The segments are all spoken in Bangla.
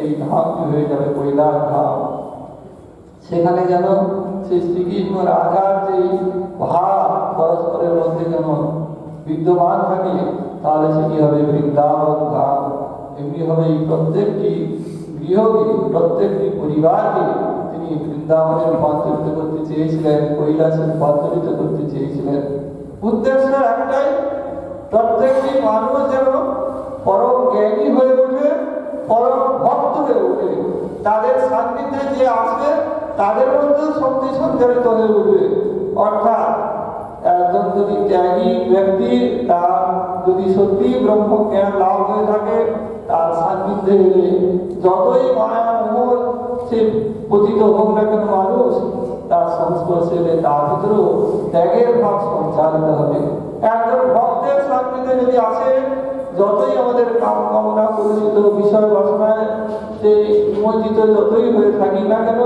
সেই ধামটি হয়ে যাবে কৈলাস ধাম। সেখানে যেন সেই শ্রীকৃষ্ণ রাজার যে ভাব পরস্পরের মধ্যে যেন বিদ্যমান থাকে, তাহলে সেটি হবে বৃন্দাবন ধাম। এমনি হবে এই প্রত্যেকটি গৃহকে, প্রত্যেকটি পরিবারকে তিনি বৃন্দাবনে রূপান্তরিত করতে চেয়েছিলেন, কৈলাসে রূপান্তরিত করতে চেয়েছিলেন। উদ্দেশ্য একটাই, প্রত্যেকটি মানুষ যেন পরম জ্ঞানী হয়ে ওঠে, পরম ভক্ত হয়ে ওঠে। তাদের সান্নিধ্যে যে আসবে তাদের মধ্যে শক্তি সঞ্চারিত হয়ে উঠবে। অর্থাৎ একজন যদি ত্যাগী ব্যক্তি, তার যদি সত্যি ব্রহ্মজ্ঞান লাভ হয়ে থাকে, তার সান্নিধ্যে এলে যতই মায়া মোহ সে পতিত হোক না কেন মানুষ, তার সংস্পর্শে এলে তার ভিতরেও ত্যাগের ভাব সঞ্চারিত হবে। একজন ভক্তের সান্নিধ্যে যদি আসে, যতই আমাদের কাম কামনা কলুষিত বিষয় বাসনায় সে নিমজ্জিত যতই হয়ে থাকি না কেন,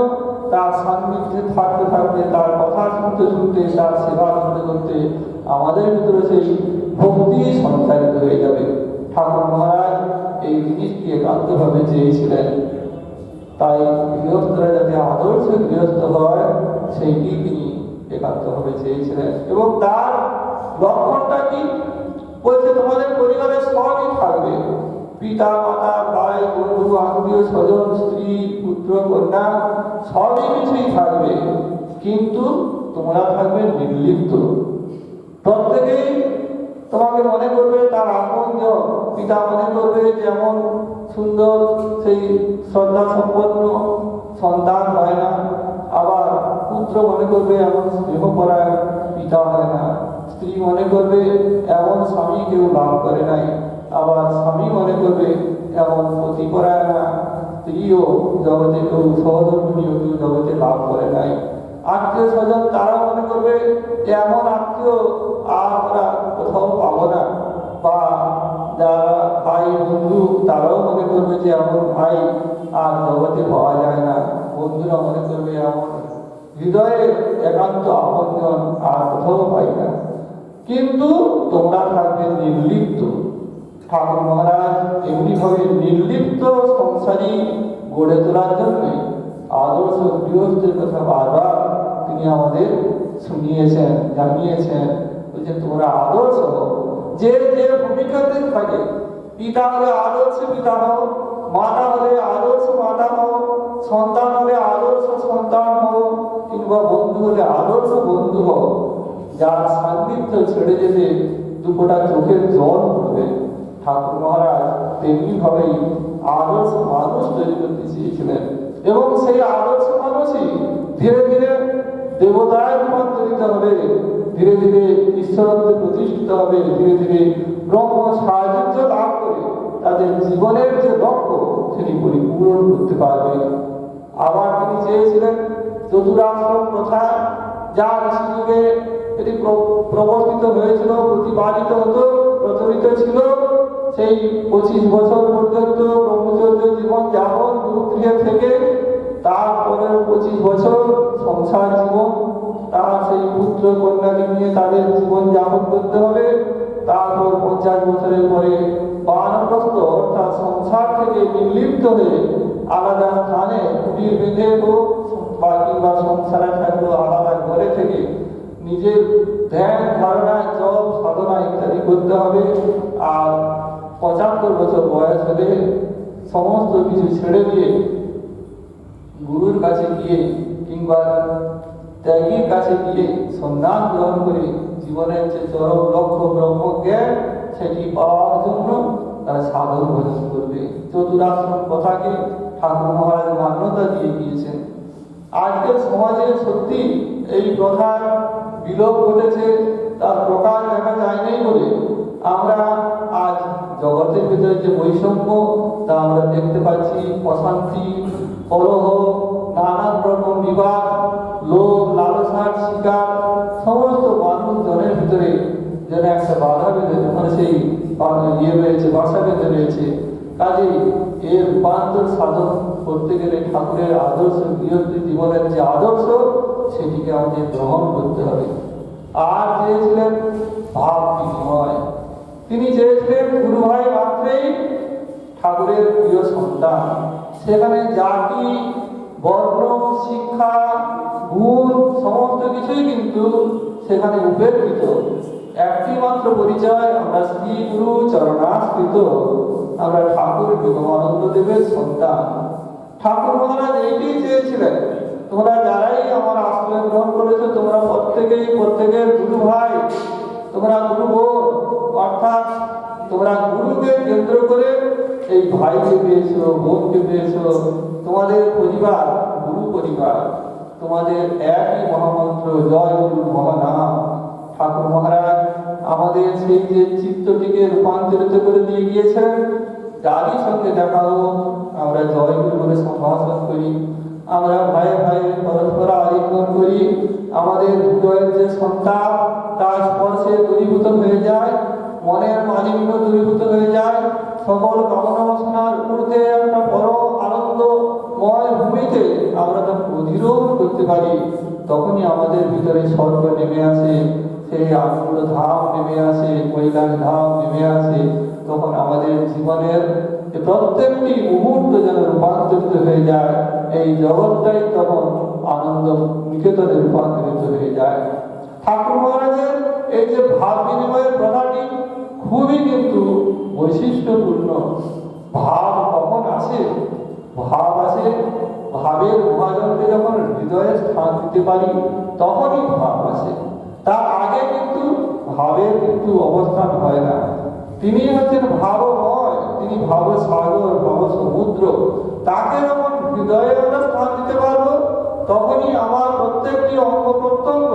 তার সান্নিধ্যে থাকতে থাকতে, তার কথা শুনতে শুনতে, তার সেবা করতে করতে আমাদের ভিতরে সেই ভক্তি সঞ্চারিত হয়ে যাবে। ঠাকুর মহারাজ এই জিনিসটি একান্তভাবে চেয়েছিলেন। তাই গৃহস্থরা যাতে আদর্শ গৃহস্থ হয়, সেইটি তিনি একান্তভাবে চেয়েছিলেন। এবং তার লক্ষণটা কি বলছে, তোমাদের পরিবারে সবই থাকবে, পিতা মাতা ভাই বন্ধু আত্মীয় স্বজন স্ত্রী পুত্র কন্যা সবই কিছুই থাকবে, কিন্তু তোমরা থাকবে নির্লিপ্ত। প্রত্যেকেই তোমাকে মনে করবে তার আপনজন। পিতা মনে করবে যেমন সুন্দর সেই শ্রদ্ধা সম্পন্ন সন্তান হয় না, আবার পুত্র মনে করবে এমন স্নেহপরায়ণ পিতা হয় না, স্ত্রী মনে করবে এমন স্বামী কেউ লাভ করে নাই, আবার স্বামী মনে করবে এমন পতিপরায়ণা স্ত্রীও জগতে কেউ, সহধর্মিণীও কেউ জগতে লাভ করে নাই। আত্মীয় স্বজন তারা মনে করবে এমন আত্মীয় আর আমরা কোথাও পাবো না, বা যারা ভাই বন্ধু তারাও মনে করবে যে এমন ভাই আর জগতে পাওয়া যায় না। বন্ধুরা মনে করবে এমন হৃদয়ের একান্ত আপনজন আর কোথাও পাই না, কিন্তু তোমরা থাকবে নির্লিপ্ত। ঠাকুর মহারাজ এমনিভাবে নির্লিপ্ত সংসারী গড়ে তোলার জন্য আদর্শ গৃহস্থের কথা বারবার তিনি আমাদের শুনিয়েছেন, জানিয়েছেন। বলছেন তোমরা আদর্শ হও, যে যে ভূমিকাতে থাকে। পিতা হলে আদর্শ পিতা হও, মাতা হলে আদর্শ মাতা হও, সন্তান হলে আদর্শ সন্তান হও, কিংবা বন্ধু হলে আদর্শ বন্ধু হও। যার সান্নিধ্য ছেড়ে যেতে দুপোটা চোখের জল পড়বে। ঠাকুর মহারাজ তেমনি ভাবেই আদর্শ মানুষ তৈরি করতে চেয়েছিলেন, এবং সেই আদর্শ মানুষই ধীরে ধীরে দেবতায় রূপান্তরিত হবে, ধীরে ধীরে ঈশ্বরত্বে প্রতিষ্ঠিত হবে, ধীরে ধীরে ব্রহ্ম সাহায্য লাভ করে তাদের জীবনের যে লক্ষ্য সেটি পরিপূরণ করতে পারবে। আবার তিনি চেয়েছিলেন চতুরাশ্রম প্রথা, যা যুগে এটি প্রবর্তিত হয়েছিল, প্রতিপালিত হতো, প্রচলিত ছিল। সেই 25 বছর পর্যন্ত ব্রহ্মচর্য জীবন যাপন গুরুগৃহে থেকে, তারপরে 25 বছর সংসার জীবন, তার সেই পুত্র কন্যাকে নিয়ে তাদের জীবন যাপন করতে হবে। তারপর 50 বছরের পরে বানপ্রস্থ, অর্থাৎ সংসার থেকে নির্লিপ্ত হয়ে আলাদা স্থানে কুটির বেঁধে হোক বা কিংবা সংসারে থাকলেও আলাদা ঘরে থেকে নিজের ধ্যান ধারণা জপ সাধনা ইত্যাদি করতে হবে। আর 75 বছর বয়স হলে সমস্ত কিছু ছেড়ে দিয়ে গুরুর কাছে গিয়ে কিংবা ত্যাগীর কাছে গিয়ে সন্ন্যাস গ্রহণ করে জীবনের যে চরম লক্ষ্য ব্রহ্মজ্ঞান সেটি পাওয়ার জন্য তারা সাধন ভজন করবে। চতুরাশ্রম কথাকে ঠাকুর মহারাজ মান্যতা দিয়ে গিয়েছেন। আজকের সমাজে সত্যি এই প্রথার বিলোপ ঘটেছে, তার প্রকাশ দেখা যায়নি বলে আমরা আজ জগতের ভিতরে যে বৈষম্য তা আমরা দেখতে পাচ্ছি। অশান্তি, কলহ, নানান রকম বিবাদ, লোভ লালসার শিকার সমস্ত মানুষজনের ভিতরে যেন একটা বাধা বেঁধে, মানে সেই রয়েছে, বাসা বেঁধে রয়েছে। কাজেই এর রূপান্তর সাধন করতে গেলে ঠাকুরের আদর্শ, গৃহস্থী জীবনের যে আদর্শ সেটিকে আমাদের গ্রহণ করতে হবে। আর চেয়েছিলেন ভাব বিনিময়। তিনি চেয়েছিলেন গুরু ভাই মাত্রেই ঠাকুরের প্রিয় সন্তান। সেখানে জাতি, বর্ণ, শিক্ষা, গুণ সমস্ত কিছুই কিন্তু সেখানে উপেক্ষিত। একটি মাত্র পরিচয়, আমরা শ্রী গুরু চরণাশ্রিত, আমরা ঠাকুর বিগমানন্দ দেবের সন্তান। ঠাকুর মহারাজ এইটি চেয়েছিলেন, তোমরা যারাই আমার আশ্রয় গ্রহণ করেছো তোমরা প্রত্যেকের গুরু ভাই, তোমরা গুরু বোন, অর্থাৎ তোমরা গুরুকে কেন্দ্র করে এই ভাইকে পেয়েছো, বোনকে পেয়েছো, তোমাদের পরিবার গুরু পরিবার, তোমাদের একই মহামন্ত্র জয় গুরু মহানাম। ঠাকুর মহারাজ আমাদের সেই যে চিত্তটিকে রূপান্তরিত করে দিয়ে গিয়েছেন, যারই সঙ্গে দেখা হোক আমরা জয় গুরু বলে সম্ভাষণ করি, আমরা ভাই ভাই পরস্পর আলিঙ্গন করি, আমাদের হৃদয়ের যে সন্তাপ তার স্পর্শে দূরীভূত হয়ে যায়, মনের মালিন্য দূরীভূত হয়ে যায়, সকল কামনা বাসনার ঊর্ধ্বে একটা পরম আনন্দময় ভূমিতে আমরা তা অধিরোধ করতে পারি। তখনই আমাদের ভিতরে স্বর্গ নেমে আসে, সেই আনন্দ ধাম নেমে আসে, কৈলাস ধাম নেমে আসে। তখন আমাদের জীবনের প্রত্যেকটি মুহূর্ত যেন রূপান্তরিত হয়ে যায়, এই জগৎটাই তখন আনন্দ নিকেতনে রূপান্তরিত হয়ে যায়। ঠাকুর মহারাজের এই যে ভাব বিনিময়ের কথাটি খুবই কিন্তু বৈশিষ্ট্যপূর্ণ। ভাব কখন আসে? ভাব আসে ভাবের মহাজনকে যখন হৃদয়ে স্থান দিতে পারি তখনই ভাব আসে, তার আগে কিন্তু ভাবের কিন্তু অবস্থান হয় না। তিনি হচ্ছেন ভাবময়, তিনি ভাব সাগর, ভাব সমুদ্র। তাকে যখন হৃদয়ে আমরা স্থান দিতে পারবো তখনই আমার প্রত্যেকটি অঙ্গ প্রত্যঙ্গ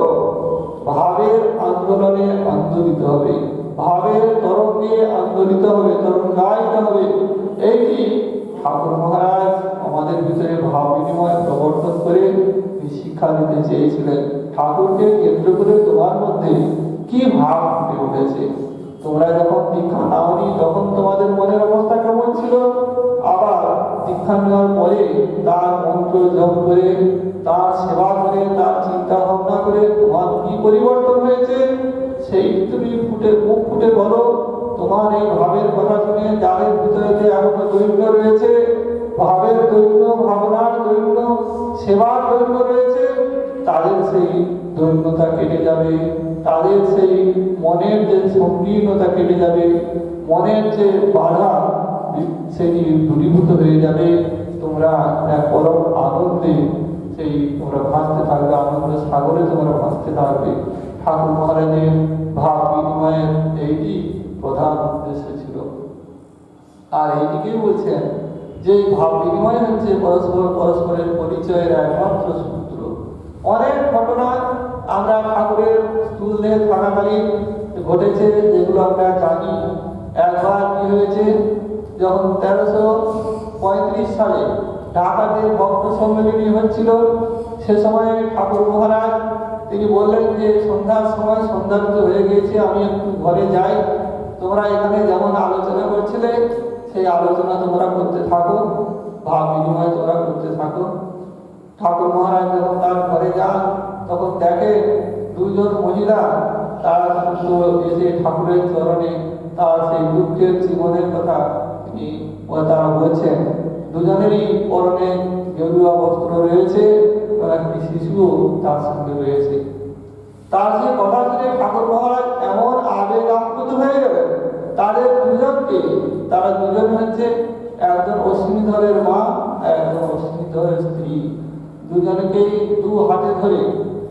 ভাবের আন্দোলনে আন্দোলিত হবে, ভাবের তরঙ্গে আন্দোলিত হবে, তরঙ্গায়িত হবে। এইটি ঠাকুর মহারাজ আমাদের ভিতরে ভাব বিনিময় প্রবর্তন করে শিক্ষা দিতে চেয়েছিলেন। ঠাকুরকে কেন্দ্র করে তোমার মধ্যে কি ভাব ফুটে উঠেছে? তোমরা যখন দীক্ষা নাওনি তখন তোমাদের মনের অবস্থা কেমন ছিল? আবার দীক্ষা নেওয়ার পরে তার মন্ত্র জপ করে, তার সেবা করে, তার চিন্তা ভাবনা করে তোমার কি পরিবর্তন হয়েছে সেই তুমি মুখ ফুটে বলো। তোমার এই ভাবের কথা শুনে যাদের ভিতরে যে এখনো দৈন্য রয়েছে, ভাবের দৈন্য, ভাবনার দৈন্য, সেবার দৈন্য রয়েছে, তাদের সেই দৈন্যতা কেটে যাবে, তাদের সেই মনের যে সংকীর্ণতা কেটে যাবে, মনের যে বাধা সেটি দূরীভূত হয়ে যাবে। তোমরা এক পরম আনন্দে সেই তোমরা ভাসতে থাকবে, আনন্দ সাগরে তোমরা ভাসতে থাকবে। ঠাকুর মহারাজের ভাব বিনিময়ের এইটি প্রধান উদ্দেশ্য ছিল। আর এইটিকেই বলছেন যে ভাব বিনিময় হচ্ছে পরস্পরের পরিচয়ের একমাত্র সূত্র। অনেক ঘটনা আমরা ঠাকুরের স্থূল দেহে থাকাকালীন ঘটেছে, যেগুলো আমরা জানি। একবার কি হয়েছে, যখন 1335 সালে ঢাকাতে ভক্ত সম্মেলনী হচ্ছিল, সে সময় ঠাকুর মহারাজ তিনি বললেন যে সন্ধ্যার সময় সন্ধ্যারত হয়ে গিয়েছে, আমি একটু ঘরে যাই, তোমরা এখানে যেমন আলোচনা করছিলে সেই আলোচনা তোমরা করতে থাকো, ভাব বিনিময় তোমরা করতে থাকো। ঠাকুর মহারাজ যখন তার ঘরে যান তখন দেখে দুজন মহিলা তারা এসে ঠাকুরের চরণে তার সেই দুঃখের জীবনের কথা তারা বলছেন। দুজনেরই পরনে গেরুয়া বস্ত্র রয়েছে, একটি শিশুও তার সঙ্গে রয়েছে। তার যে কথা শুনে ঠাকুর মহারাজ এমন আবেগ আপ্লুত হয়ে গেলেন। তাদের দুজনকে, তারা দুজন হচ্ছে একজন অশ্বিনীধরের মা, একজন অশ্বিনীধরের স্ত্রী। দুজনকেই দু হাতে ধরে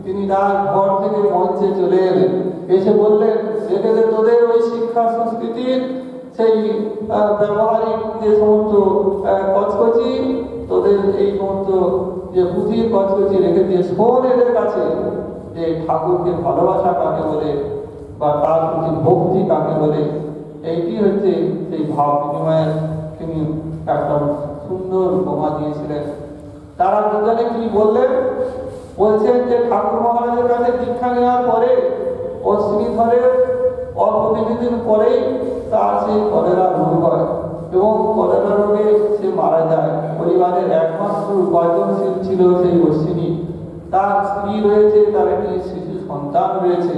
তিনি তার ঘর থেকে মঞ্চে চলে এলেন, এসে বললেন, দেখে তোদের ওই শিক্ষা সংস্কৃতির সেই ব্যবহারিক যে সমস্ত কচকচি, তোদের এই সমস্ত যে পুঁথির কচকচি রেখে দিয়ে শোন এদের কাছে যে ঠাকুরকে ভালোবাসা কাকে বলে বা তার প্রতি ভক্তি কাকে বলে। এইটি হচ্ছে সেই ভাব বিনিময়ের তিনি একটা সুন্দর উপমা দিয়েছিলেন। তারা দুজনে কি বললেন, বলছেন যে ঠাকুর মহারাজের কাছে দীক্ষা নেওয়ার পরে অশ্বিনীধরের অল্প কিছুদিন পরেই তার সেই কলেরা রোগ হয় এবং কলেরা রোগে সে মারা যায়। পরিবারের একমাত্র উপার্জনশীল ছিল সেই অশ্বিনী। তার স্ত্রী রয়েছে, তার একটি শিশু সন্তান রয়েছে।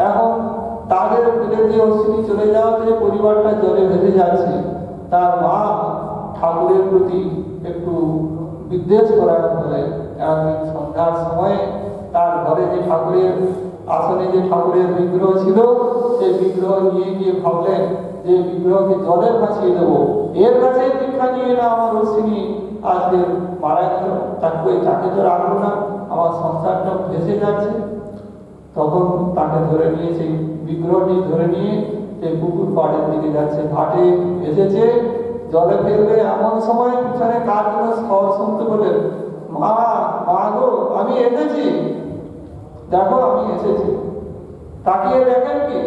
এখন তাদের ফেলে দিয়ে অশ্বিনী চলে যাওয়াতে পরিবারটা জলে ভেসে যাচ্ছে। তার মা ঠাকুরের প্রতি একটু বিদ্বেষ করার ফলে একদিন সন্ধ্যার সময়ে তার ঘরে যে ঠাকুরের আসনে যে ঠাকুরের বিগ্রহ ছিল সেই বিগ্রহ নিয়ে গিয়ে ভাবলেন যে বিগ্রহকে জলে ভাসিয়ে দেবো, এর কাছে দীক্ষা নিয়ে না আমার অশ্বিনী আজকে মারা গেল, তাকে তো রাখবো না, আমার সংসারটা ভেসে যাচ্ছে। তখন তাকে ধরে নিয়ে সেই বিগ্রহটি ধরে নিয়ে সেই পুকুর পাড়ের দিকে যাচ্ছে, ঘাটে এসেছে, জলে ফেলবে এমন সময় পিছনে কার জন্য স্বর শুনতে বলেন, মা মা গো আমি এসেছি, দেখো আমি এসেছি। তাকিয়ে দেখেন কি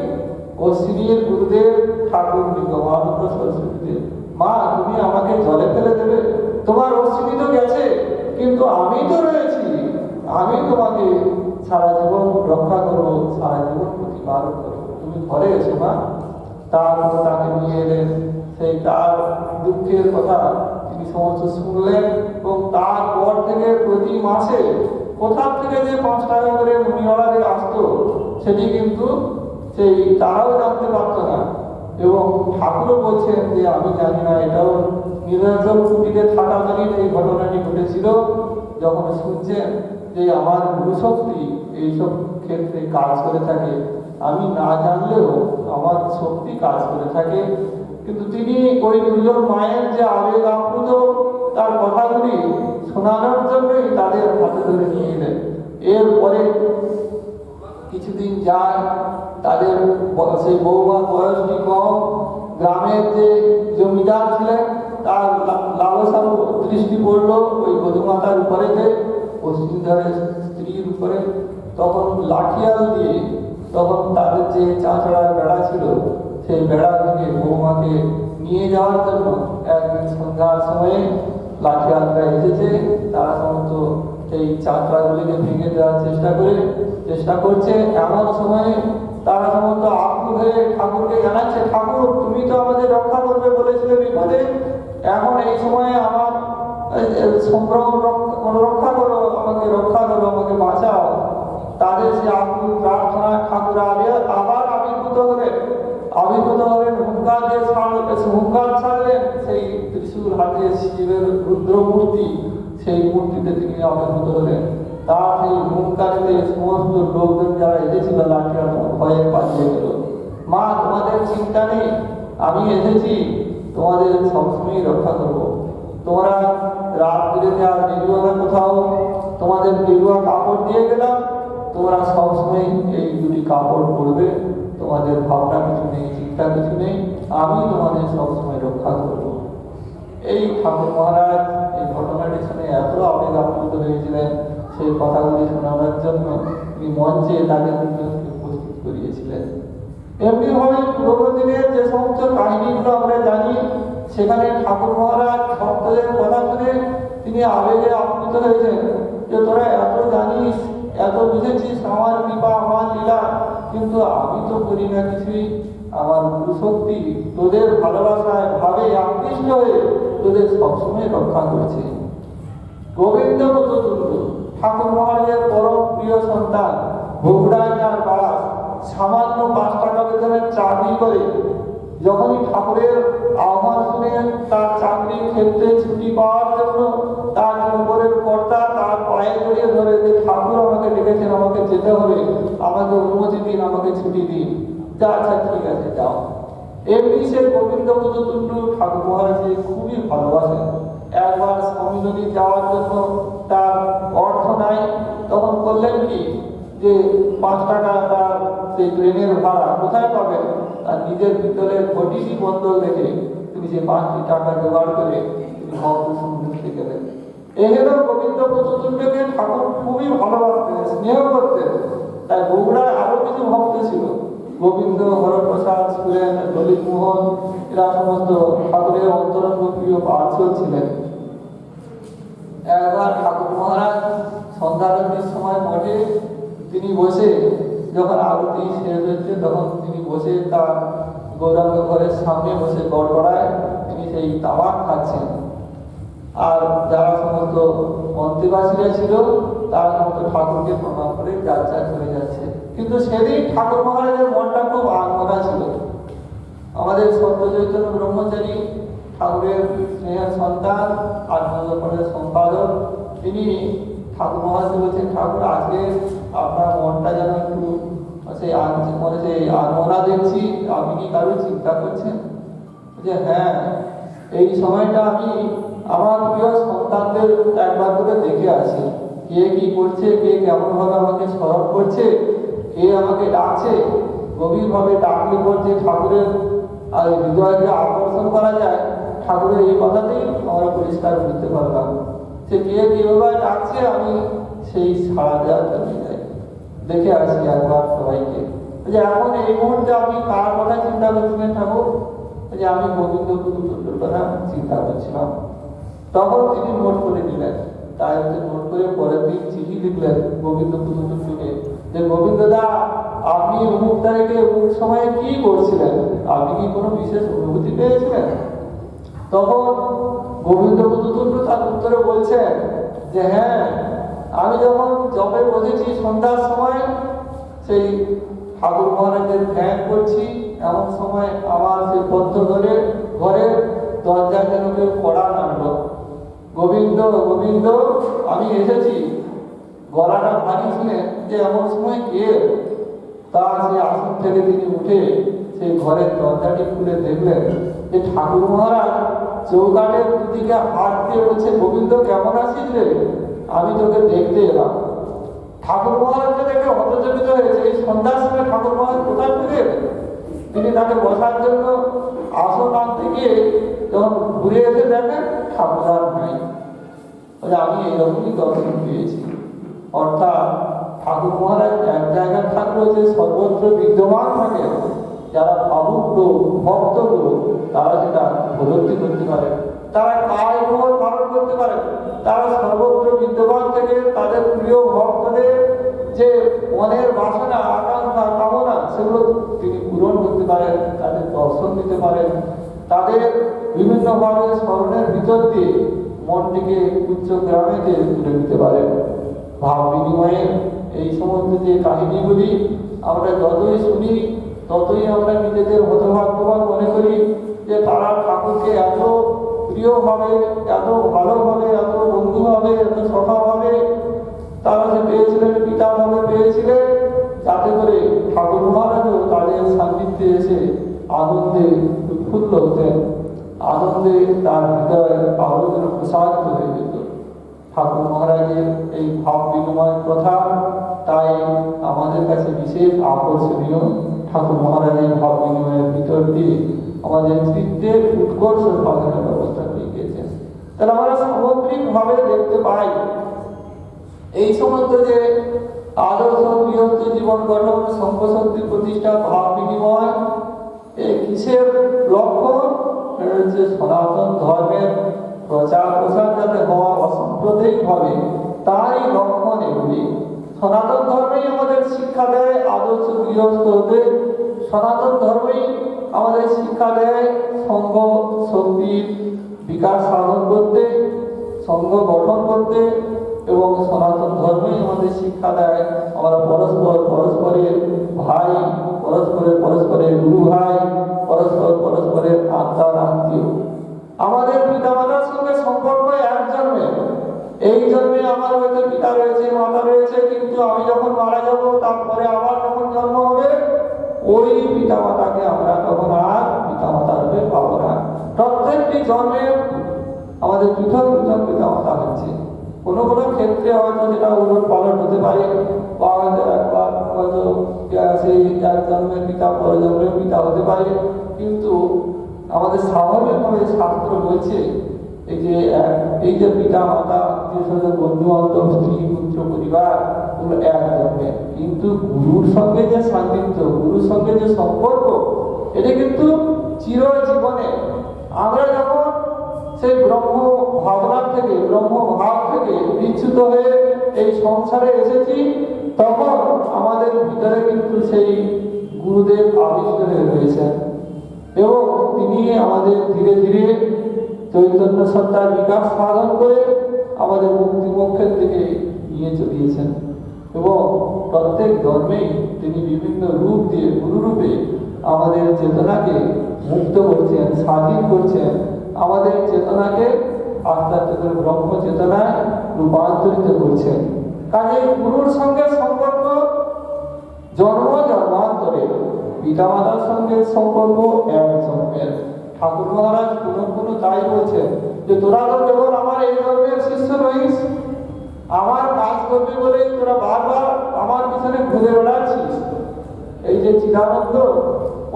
অশ্বিনীর গুরুদেব ঠাকুর বিদ্যমানন্দ সরস্বতী দেব। মা তুমি আমাকে জলে ফেলে দেবে? তোমার অশ্বিনী তো গেছে, কিন্তু আমি তো রয়েছি, আমি তোমাকে সারা জীবন রক্ষা করবো, সারা জীবন প্রতিপালন করবো, তুমি ঘরে এসো মা। তাকে নিয়ে এলেন, সেই তার দুঃখের কথা তিনি সমস্ত শুনলেন এবং তারপর থেকে প্রতি মাসে কোথা থেকে যে 5 টাকা করে মুনিওয়ালাদের আসতো সেটি কিন্তু সেই তারাও জানতে পারত না। এবং ঠাকুরও বলছেন যে আমি জানি না, এটাও নিরঞ্জন কুটিরে থাকাকালীন এই ঘটনাটি ঘটেছিল, যখন শুনছেন যে আমার গুরুশক্তি এইসব ক্ষেত্রে কাজ করে থাকে, আমি না জানলেও আমার শক্তি কাজ করে থাকে। কিন্তু তিনি ওই দুজন মায়ের যে আবেগ আপ্লুত তার কথাগুলি শোনানোর জন্যই তাদের হাতে ধরে নিয়ে এলেন। এরপরে কিছুদিন যায়, তাদের সেই বৌমার বয়সটি কম, গ্রামের যে জমিদার ছিলেন তার লালসা দৃষ্টি পড়লো ওই বধূমাতার উপরে, যে অশ্বিনীধরের স্ত্রীর উপরে। তখন লাঠিয়াল দিয়ে তখন তাদের যে চাঁচড়ার বেড়া ছিল সেই বেড়া থেকে বৌমাকে নিয়ে যাওয়ার জন্য একদিন সন্ধ্যার সময়ে লাঠিয়ালরা এসেছে। তারা সমস্ত সেই চাঁচড়াগুলিকে ভেঙে দেওয়ার চেষ্টা করছে। এমন সময়ে তারা সমস্ত আকুল হয়ে ঠাকুরকে জানাচ্ছে, ঠাকুর তুমি তো আমাদের রক্ষা করবে বলেছিলে বিপদে, এখন এই সময়ে আমার সম্ভ্রম রক্ষা করো, আমাকে রক্ষা করো, আমাকে বাঁচাও। তাদের সে আকুল প্রার্থনা ঠাকুর আবার আবির্ভূত হলেন, হুঙ্কার ছাড়লেন, সেই ত্রিশূল হাতে শিবের রুদ্র মূর্তি, সেই মূর্তিতে তিনি আবির্ভূত হলেন। তার সেই হুঙ্কারে সমস্ত লোকজন যারা এসেছিল লাঠিয়াল ভয়ে পালিয়ে গেল। মা তোমাদের চিন্তা নেই, আমি এসেছি, তোমাদের সবসময় রক্ষা করবো, তোমরা রাত বিরেতে আর বেরিও না কোথাও, তোমাদের গেরুয়া কাপড় দিয়ে গেলাম, তোমরা সবসময় এই দুটি কাপড় পরবে, তোমাদের ভাবনা কিছু নেই, চিন্তা কিছু নেই, আমি তোমাদের সবসময় রক্ষা করব। এই ঠাকুর মহারাজ এই ঘটনাটি শুনে এত আবেগ আপ্লুত হয়েছিলেন, সেই কথাগুলি শোনানোর জন্য তিনি মঞ্চে তাদের দুজনকে উপস্থিত করিয়েছিলেন। এমনিভাবে পুরোনো দিনের যে সমস্ত কাহিনীগুলো আমরা জানি, সেখানে ঠাকুর মহারাজ ভক্তদের কথা শুনে তিনি আবেগে আপ্লুত হয়েছেন যে তোরা এত জানিস, এত বুঝেছিস, আমার কৃপা আমার লীলা, কিন্তু আমি তো করি না কিছুই, আমার গুরুশক্তি তোদের ভালোবাসায় ভাবে আকৃষ্ট হয়ে তোদের সবসময় রক্ষা করছে। গোবিন্দ তুল্য ঠাকুর মহারাজের পরম প্রিয় সন্তান, বগুড়ায় তার বাস, সামান্য 5 টাকা বেতনের চাকরি করে। যখনই ঠাকুরের আহ্বান শুনে তার চাকরির ক্ষেত্রে ছুটি পাওয়ার জন্য তার উপরের কর্তা তার পায়ে জড়িয়ে ধরে যে ঠাকুর আমাকে ডেকেছেন, আমাকে যেতে হবে, আমাকে অনুমতি দিন, আমাকে ছুটি দিন। আচ্ছা ঠিক আছে যাও। এমনি সে গোবিন্দ তুল্য ঠাকুর মহারাজকে খুবই ভালোবাসেন। একবার স্বামী নদী যাওয়ার জন্য তার অর্থ নাই, তখন করলেন কি যে 5 টাকা তার সেই ট্রেনের ভাড়া কোথায় পাবেন, তার নিজের ভিতরের ঘটিটি বন্ধল রেখে তিনি যে 5টি টাকা জোগাড় করে তিনি মহাপুর সমুদ্রে গেলেন। এই হলো গোবিন্দ তুল্যকে ঠাকুর খুবই ভালোবাসতেন, স্নেহ করতেন। তাই বগুড়ায় আরো কিছু ভক্ত ছিল, গোবিন্দ, হরপ্রসাদ ছিলেন, ললিত মোহন, এরা সমস্ত ঠাকুরের অন্তরঙ্গ প্রিয় পার্শ্বদ ছিলেন। একবার ঠাকুর মহারাজ সন্ধ্যারতির সময় মঠে তিনি বসে, যখন আরতি শেষ হচ্ছে তখন তিনি বসে তার গৌরাঙ্গ ঘরের সামনে বসে গড়গড়ায় তিনি সেই তামাক খাচ্ছেন। আর যারা সমস্ত মন্ত্রীবাসীরা ছিল তারা সমস্ত ঠাকুরকে প্রণাম করে যাত্রা করে যাচ্ছে। কিন্তু সেদিন ঠাকুর মহারাজের মনটা খুব আনমনা ছিল। আমাদের সত্য চৈতন্য ব্রহ্মচারী ঠাকুরের স্নেহের সন্তান আত্মজীবনের সম্পাদক, তিনি ঠাকুর মহাশয় বলছেন, ঠাকুর আজকে আপনার মনটা যেন একটু সেই মানে সেই আনমনা দেখছি, আপনি কি কারো চিন্তা করছেন? যে হ্যাঁ, এই সময়টা আমি আমার প্রিয় সন্তানদের একবার করে দেখে আসি, কে কি করছে, কে কেমন ভাবে আমাকে স্মরণ করছে, কে আমাকে ডাকছে, গভীরভাবে ডাকলে করছে ঠাকুরের আর হৃদয়কে আকর্ষণ করা যায়। ঠাকুরের এই কথাতেই আমরা পরিষ্কার বুঝতে পারলাম যে কে কিভাবে ডাকছে, আমি সেই সাড়া দেওয়ার জন্য যাই, দেখে আসি একবার সবাইকে। যে এখন এই মুহূর্তে আপনি কার কথা চিন্তা করছিলেন ঠাকুর? যে আমি গোবিন্দ পুতুলের কথা চিন্তা করছিলাম। তখন তিনি নোট করে নিলেন, তাই নোট করে পরের দিন চিঠি লিখলেন গোবিন্দ পুতুলকে, যে গোবিন্দ দা, আপনি অমুক তারিখে অমুক সময়ে কি করছিলেন? আপনি কি কোনো বিশেষ অনুভূতি পেয়েছিলেন? তখন গোবিন্দ পুতুল তার উত্তরে বলছেন যে হ্যাঁ, আমি যখন জবে বসেছি সন্ধ্যার সময়, সেই ঠাকুর মহারাজের ধ্যান করছি, এমন সময় আমার সেই বদ্ধ ঘরের দরজায় যেন কেউ কড়া নামলো, গোবিন্দ গোবিন্দ আমি এসেছি। গলাটা ভারী শুনে যে এমন সময় কে, তার সেই আসন থেকে তিনি উঠে সেই ঘরের দরজাটি খুলে দেখলেন যে ঠাকুর মহারাজ চৌকাঠের দুদিকে হাত দিয়ে বলছে, গোবিন্দ কেমন আছিস রে? আমি তোকে দেখতে এলাম। ঠাকুর মহারাজকে দেখে হতচকিত হয়েছে, এই সন্ধ্যার সময় ঠাকুর মহারাজ কোথায় ফিরে এলেন? তিনি তাকে বসার জন্য আসন আনতে গিয়ে যখন ঘুরে এসে দেখেন ঠাকুর আর নাই। আমি এইরকমই দর্শন পেয়েছি। অর্থাৎ ঠাকুর মহারাজ এক জায়গায় থাকলেও যে সর্বত্র বিদ্যমান থাকে, যারা ভাবুক লোক, ভক্ত লোক, তারা সেটা উপলব্ধি করতে পারে, তারা কায় মোহর পালন করতে পারে, তারা সর্বত্র বিদ্যমান থেকে তাদের প্রিয় ভক্তদের যে মনের বাসনা, আকাঙ্ক্ষা, কামনা, সেগুলো তিনি পূরণ করতে পারেন, তাদের দর্শন দিতে পারেন, তাদের বিভিন্নভাবে স্মরণের ভিতর দিয়ে মনটিকে উচ্চ গ্রামেতে তুলে দিতে পারেন। ভাব বিনিময়ে এই সমস্ত যে কাহিনীগুলি আমরা যতই শুনি, ততই আমরা নিজেদের হতভাগ্যবান মনে করি যে তারা ঠাকুরকে এত প্রিয়ভাবে, এত ভালোভাবে, এত বন্ধুভাবে, এত সখাভাবে তারা যে পেয়েছিলেন, পিতাভাবে পেয়েছিলেন, যাতে করে ঠাকুর মহারাজও তাদের সান্নিধ্যে এসে আনন্দে উৎফুল্ল হতেন, আনন্দে তার হৃদয় আরো যেন প্রসারিত হয়ে যেত। ঠাকুর মহারাজের এই ভাব বিনিময় কথা তাই আমাদের কাছে বিশেষ আকর্ষণীয়। ঠাকুর মহারাজের ভাব বিনিময়ের ভিতর দিয়ে আমাদের চিত্তের উৎকর্ষ সাধনের ব্যবস্থা করে গিয়েছেন। তাহলে আমরা সামগ্রিকভাবে দেখতে পাই এই সমস্ত যে আদর্শ গৃহস্থ জীবন গঠন, সংঘশক্তি প্রতিষ্ঠা, ভাব বিনিময়, এই কিসের লক্ষ্য? হচ্ছে সনাতন ধর্মের প্রচার প্রসার যাতে হওয়া অসাম্প্রদায়িকভাবে, তারই লক্ষণ এগুলি। সনাতন ধর্মেই আমাদের শিক্ষা দেয় আদর্শ গৃহস্থ হতে, সনাতন ধর্মেই আমাদের শিক্ষা দেয় সংঘ শক্তির বিকাশ সাধন করতে, সংঘ গঠন করতে, এবং সনাতন ধর্মই আমাদের শিক্ষা দেয় আমরা পরস্পরের ভাই, পরস্পরের গুরু ভাই, পরস্পরের আত্মার আত্মীয়। আমাদের পিতা মাতার সঙ্গে সম্পর্ক এক জন্মে, এই জন্মে আমার হয়তো পিতা রয়েছে, মাতা রয়েছে, কিন্তু আমি যখন মারা যাব, তারপরে আবার যখন জন্ম হবে, ওই পিতা মাতাকে আমরা তখন আর পিতা মাতা রূপে পাবো না। প্রত্যেকটি জন্মে আমাদের পৃথক পৃথক পিতা মাতা হচ্ছে। কোনো কোনো ক্ষেত্রে হয়তো যেটা উলট পালট হতে পারে, বা হয়তো একবার হয়তো সেই এক জন্মের পিতা পরের জন্মের পিতা হতে পারে, কিন্তু আমাদের স্বাভাবিকভাবে শাস্ত্র বলছে এই যে পিতা মাতা, আত্মীয় স্বজন, বন্ধু বান্ধব, স্ত্রী পুত্র পরিবার, ওগুলো এক জন্মে, কিন্তু গুরুর সঙ্গে যে সান্নিধ্য, গুরুর সঙ্গে যে সম্পর্ক, এটা কিন্তু চিরজীবনে। আমরা যখন সেই ব্রহ্ম ভাবনা থেকে, ব্রহ্ম ভাব থেকে বিচ্যুত হয়ে এই সংসারে এসেছি, তখন আমাদের ভিতরে কিন্তু সেই গুরুদেব আবিষ্ট হয়ে রয়েছেন, এবং তিনি আমাদের ধীরে ধীরে চৈতন্য সত্তার বিকাশ সাধন করে আমাদের মুক্তি মোক্ষের দিকে নিয়ে চলিয়েছেন। এবং প্রত্যেক ধর্মেই তিনি বিভিন্ন রূপ দিয়ে, গুরুরূপে আমাদের চেতনাকে মুক্ত করছেন, স্বাধীন করছেন, আমাদের চেতনাকে আস্তে আস্তে করে ব্রহ্ম চেতনায় রূপান্তরিত করছেন। কাজে গুরুর সঙ্গে সম্পর্ক জন্ম জন্মান্তরে, পিতামাতার সঙ্গে সম্পর্ক এক জন্মের। ঠাকুর মহারাজ পুনঃ তাই বলছেন যে তোরা তো কেবল আমার এই জন্মের শিষ্য নইস, আমার কাজ করবি বলেই তোরা বারবার আমার পিছনে ঘুরে বেড়াচ্ছিস। এই যে চিদানন্দ,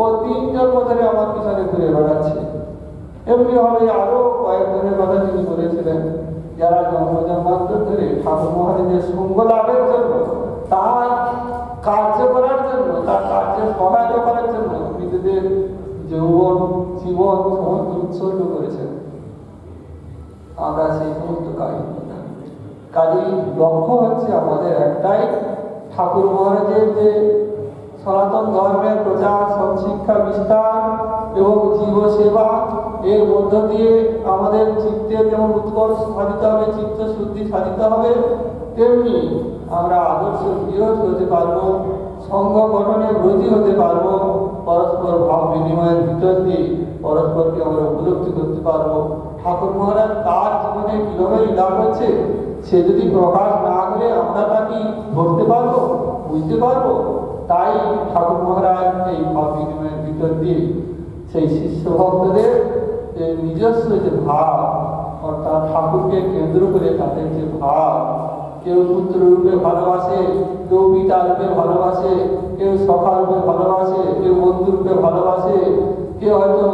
ও 3 জন্ম ধরে আমার পিছনে ঘুরে বেড়াচ্ছে। এমনি ভাবে আরো কয়েকজনের কথা তিনি বলেছিলেন, যারা জন্ম জন্মান্তর ধরে ঠাকুর মহারাজের সঙ্গ লাভের জন্য, তার কার্য করার জন্য, তার কার্যে সহায়তা করার জন্য নিজেদের যৌবন জীবন সমস্ত উৎসর্গ করেছেন। আমরা সেই সমস্ত কাজেই লক্ষ্য হচ্ছে আমাদের একটাই, ঠাকুর মহারাজের যে সনাতন ধর্মের প্রচার, সৎশিক্ষা বিস্তার এবং জীব সেবা, এর মধ্য দিয়ে আমাদের চিত্তের যেমন উৎকর্ষ সাধিত হবে, চিত্ত শুদ্ধি সাধিত হবে, তেমনি আমরা আদর্শ বিরোধ হতে পারবো, সঙ্গ গঠনে ব্রতী হতে পারবো, পরস্পর ভাব বিনিময়ের ভিতর দিয়ে পরস্পরকে আমরা উপলব্ধি করতে পারবো। ঠাকুর মহারাজ তার জীবনে কিভাবে লীলা করছে সে যদি প্রকাশ না করে আমরা তা কি ধরতে পারবো, বুঝতে পারবো? তাই ঠাকুর মহারাজ এই ভাব বিনিময়ের ভিতর দিয়ে সেই শিষ্য ভক্তদের যে নিজস্ব যে ভাব, অর্থাৎ ঠাকুরকে কেন্দ্র করে তাদের যে ভাব, কেউ পুত্র রূপে ভালোবাসে, কেউ পিতা রূপে ভালোবাসে, কেউ সখা রূপে ভালোবাসে, কেউ বন্ধু রূপে ভালোবাসে, কেউ হয়তো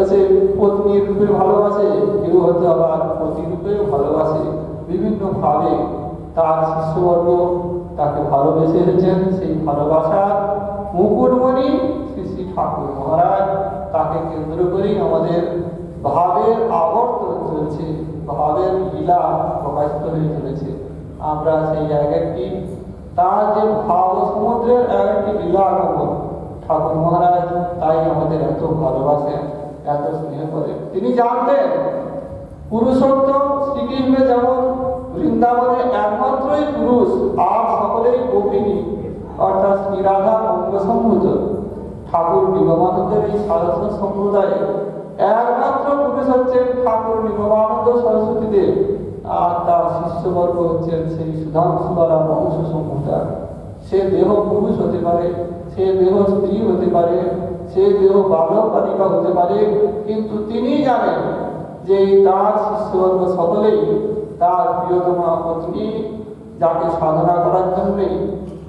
সে পত্নী রূপে ভালোবাসে, কেউ হয়তো আবার পতি রূপেও ভালোবাসে। বিভিন্ন ভাবে তার শিষ্যবর্গ তাকে ভালোবেসে এসেছেন। সেই ভালোবাসার মুকুটমণি শ্রী শ্রী ঠাকুর মহারাজ, তাকে কেন্দ্র করেই আমাদের ভাবের আবর্তন চলছে, ভাবের লীলা প্রকাশিত হয়ে চলেছে। আমরা সেই একটি তার যে ভাব সমুদ্রের একটি লীলা আগমন, ঠাকুর মহারাজ তাই আমাদের এত ভালোবাসেন, এত স্নেহ করেন। তিনি জানতেন পুরুষোত্তম শ্রীকৃষ্ণ যেমন বৃন্দাবনে একমাত্রই পুরুষ, আর সকলেই গোপিনী, অর্থাৎ শ্রীরাধা অঙ্গসম্ভূত। ঠাকুর নিগমানন্দের এই সারস্ব সম্প্রদায়ে একমাত্র পুরুষ হচ্ছেন ঠাকুর নিগমানন্দ সরস্বতী দেব, আর তার শিষ্যবর্গ হচ্ছেন সেই সুধাংশুবালা বংশ সম্প্রদায়। সে দেহ পুরুষ হতে পারে, সে দেহ স্ত্রী হতে পারে, সে দেহ বালক বালিকা হতে পারে, কিন্তু তিনি জানেন যে তার শিষ্যবর্গ সকলেই তার প্রিয়তমা পত্নী, যাকে সাধনা করার জন্যই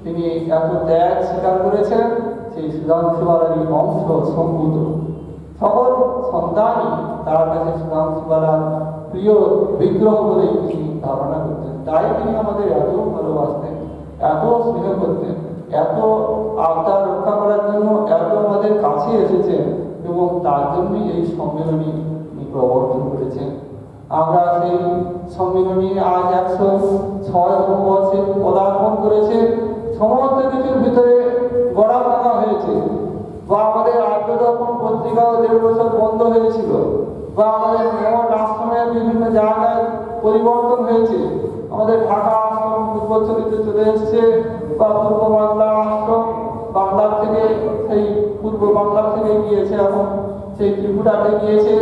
তিনি এত ত্যাগ স্বীকার করেছেন, সেই সুধাংশুবালারই বংশ সম্ভূত। সকল সন্তানই তার কাছে সুধাংশুবালার প্রিয় বিগ্রহ বলে তিনি ধারণা করতেন। তাই তিনি আমাদের এত ভালোবাসতেন, এত স্নেহ করতেন, এত আবদার রক্ষা করার জন্য এত আমাদের কাছে এসেছেন, এবং তার জন্যই এই সম্মেলনী প্রবর্তন করেছেন। আমরা সেই সম্মেলনী আজ 106 বর্ষে পদার্পণ করেছে। সমস্ত কিছুর ভিতরে গড়া ভাঙা হয়েছে, বা আমাদের আর্যদর্পণ পত্রিকাও 1.5 বছর বন্ধ হয়েছিল, বা আমাদের মঠ আশ্রমের বিভিন্ন জায়গায় পরিবর্তন হয়েছে। আমাদের ঢাকা আশ্রম পূর্বচরিতে চলে এসছে, বা পূর্ব বাংলা আশ্রম বাংলার থেকে সেই পূর্ব বাংলা থেকে গিয়েছে, এখন সেই ত্রিপুরাতে গিয়েছে,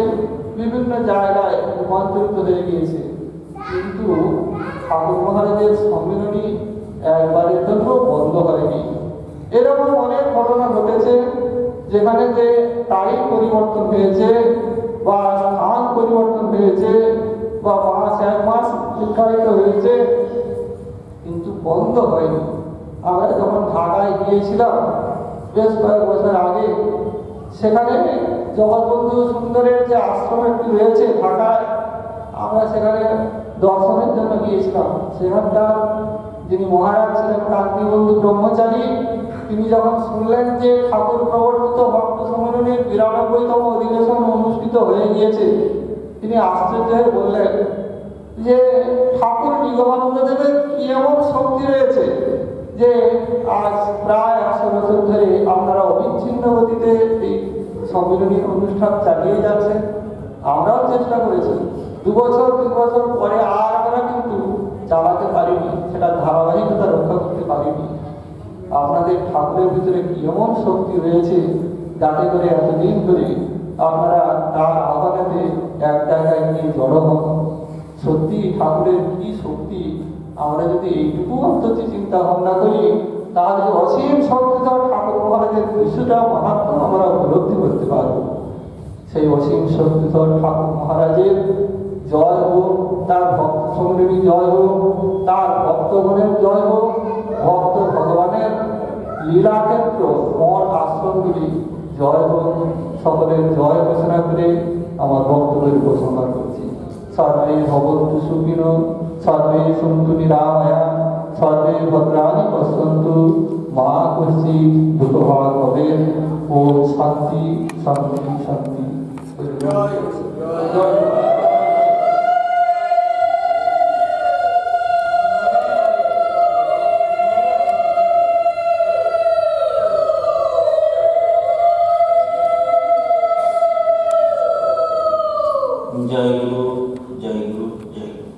বিভিন্ন জায়গায় রূপান্তরিত হয়ে গিয়েছে। কিন্তু ঠাকুর মহারাজের সম্মেলনী একবারের জন্য বন্ধ হয়নি। এরকম অনেক ঘটনা ঘটেছে যেখানে যে তারিখ পরিবর্তন হয়েছে, বা স্থান পরিবর্তন হয়েছে, বা মাস 1 মাস নির্ধারিত হয়েছে, কিন্তু বন্ধ হয়নি। আমরা যখন ঢাকায় গিয়েছিলাম বেশ কয়েক বছর আগে, সেখানে জগৎবন্ধু সুন্দরের যে আশ্রম একটি রয়েছে ঢাকায়, আমরা সেখানে দর্শনের জন্য গিয়েছিলাম। সেখানকার যিনি মহারাজ ছিলেন কান্তিবন্ধু ব্রহ্মচারী, তিনি যখন শুনলেন যে ঠাকুর প্রবর্তিত ভক্ত সম্মেলনের 92তম অধিবেশন অনুষ্ঠিত হয়ে গিয়েছে, তিনি আশ্চর্য হয়ে বললেন যে ঠাকুর নিগমানন্দ দেবের কি এমন শক্তি রয়েছে যে আজ প্রায় 100 বছর ধরে আপনারা অবিচ্ছিন্ন গতিতে এই সম্মেলনীর অনুষ্ঠান চালিয়ে যাচ্ছে। আমরাও চেষ্টা করেছি, 2 বছর 3 বছর পরে আর আমরা কিন্তু চালাতে পারিনি, সেটা ধারাবাহিকতা রক্ষা করতে পারিনি। আপনাদের ঠাকুরের ভিতরে কি এমন শক্তি রয়েছে যাতে করে এতদিন ধরে আপনারা তার আহ্বানেতে এক জায়গায় গিয়ে জড়ো হন। সত্যি ঠাকুরের কি শক্তি! আমরা যদি এইটুকু অন্তত চিন্তা ভাবনা করি, তাহলে অসীম শক্তিধর ঠাকুর মহারাজের কিছুটা মাহাত্ম্য আমরা উপলব্ধি করতে পারব। সেই অসীম শক্তিধর ঠাকুর মহারাজের জয় হোক, তার ভক্ত সংগ্রামী জয় হোক, তার ভক্তগণের জয় হোক, ভক্ত ভগবানের লীলাক্ষেত্র মঠ আশ্রমগুলি জয় হোক, সকলের জয় ঘোষণা করে আমার বক্তব্যের ঘোষণা করছি। সর্বে ভবন্তু সুখিনো, সর্বে সন্তু নিরাময়া, সর্বে ভদ্রাণি পশ্যন্তু, মা কশ্চিৎ দুঃখভাগ ভবেৎ। ওম শান্তি শান্তি শান্তি। জয় জয়। जय गुरु जय गुरु जय गुरु।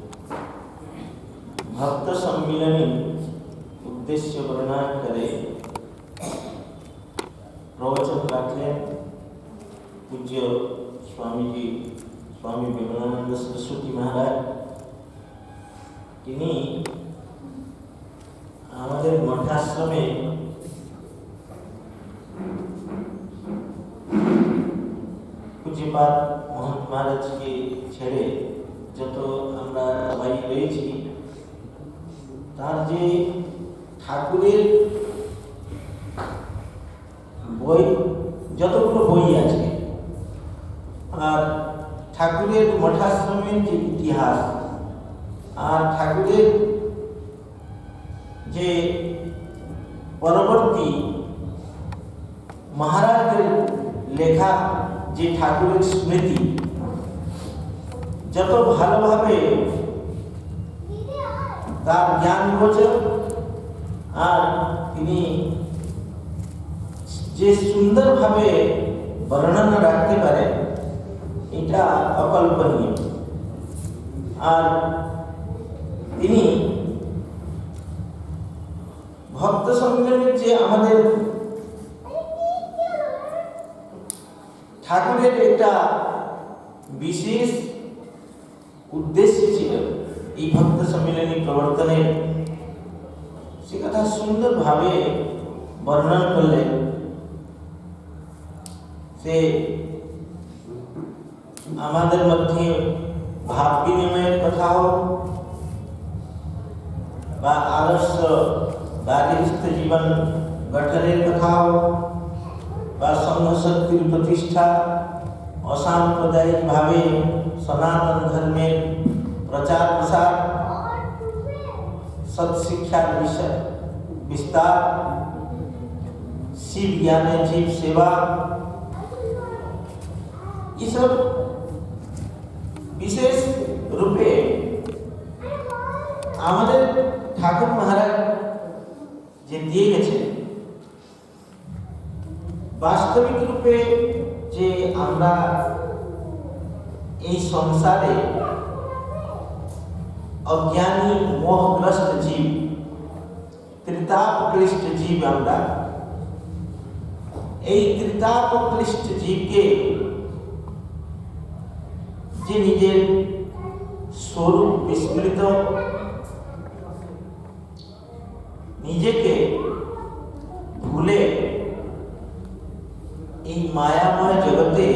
भक्त सम्मिलनी उद्देश्य वर्णन करे प्रवचन राखलें पूज्य स्वामी जी स्वामी विवेकानंद सरस्वती महाराज। তিনি আমাদের মঠাশ্রমে पूज्यपाद महंत महाराज के छेड़े যত আমরা সবাই রয়েছি, তার যে ঠাকুরের বই, যতগুলো বই আছে, আর ঠাকুরের মঠাশ্রমের যে ইতিহাস, আর ঠাকুরের যে পরবর্তী মহারাজের লেখা যে ঠাকুরের স্মৃতি, যত ভালোভাবে তার জ্ঞান গোচর, আর তিনি যে সুন্দরভাবে বর্ণনা রাখতে পারে, এটা অকল্পনীয়। আর তিনি ভক্ত সম্মেলনের যে আমাদের ঠাকুরের একটা বিশেষ উদ্দেশ্য ছিল এই ভক্ত সম্মেলনী প্রবর্তনের, সে কথা সুন্দরভাবে বর্ণনা করলেন। সে আমাদের মধ্যে ভাব বিনিময়ের কথা হোক, বা আদর্শ বা গৃহস্থ জীবন গঠনের কথা হোক, বা সংঘ শক্তির প্রতিষ্ঠা, অসাম্প্রদায়িক ভাবে সনাতন ধর্মের প্রচার প্রসার, সৎশিক্ষার বিস্তার, শিব জ্ঞানে জীব সেবা, এসব বিশেষ রূপে আমাদের ঠাকুর মহারাজ যে দিয়ে গেছে, বাস্তবিক রূপে যে আমরা এই সংসারে অজ্ঞানী মোহগ্রস্ত জীব, ত্রিতাপক্লিষ্ট জীব, আমরা এই ত্রিতাপক্লিষ্ট জীবকে যে নিজের স্বরূপ বিস্মৃত, নিজেকে ভুলে এই মায়াময় জগতে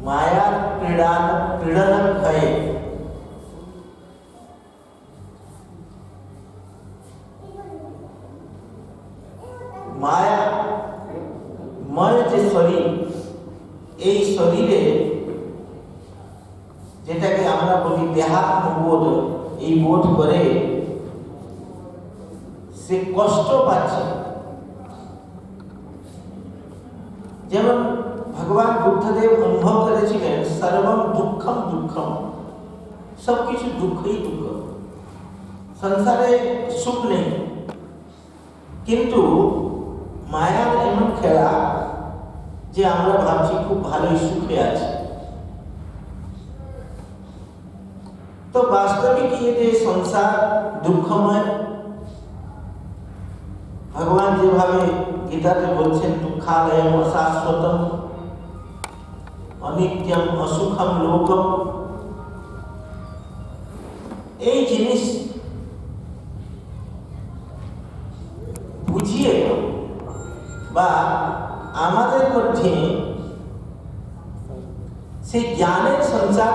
মায়ার পীড়ন হয়ে মায়াময় যে শরীর, এই শরীরে যেটাকে আমরা বলি দেহাত্মবোধ, এই বোধ করে সে কষ্ট পাচ্ছে। যেমন ভগবান বুদ্ধদেব অনুভব করেছিলেন সর্বম দুঃখম দুঃখম, সবকিছু দুঃখই দুঃখ, সংসারে সুখ নেই। কিন্তু মায়ার এমন খেলা যে আমরা ভাবছি খুব ভালোই সুখে আছি। তো বাস্তবিক ये যে সংসার দুঃখময়, ভগবান যেভাবে গীতাতে বলছেন দুঃখালয়ম অশাশ্বতম, অনিত্যম অসুখম লোকম, এই জিনিস বুঝিয়ে বা আমাদের মধ্যে সেই জ্ঞানের সঞ্চার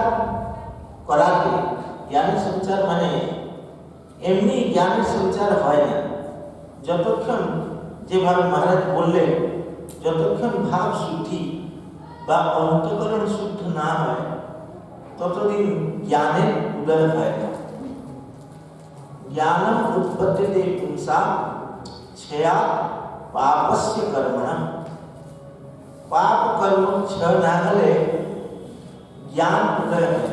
করাতে, জ্ঞানের সঞ্চার মানে এমনি জ্ঞানের সঞ্চার হয় না, যতক্ষণ যেভাবে মহারাজ বললেন, যতক্ষণ ভাব শুদ্ধি বা অন্তঃকরণ শুদ্ধ না হয় ততদিন জ্ঞানের উদয় হয় না। জ্ঞানম উৎপত্তিতে পুংসা क्षया पापस्य कर्मण, पाप कर्म क्षय ना हले ज्ञान उदय হয়।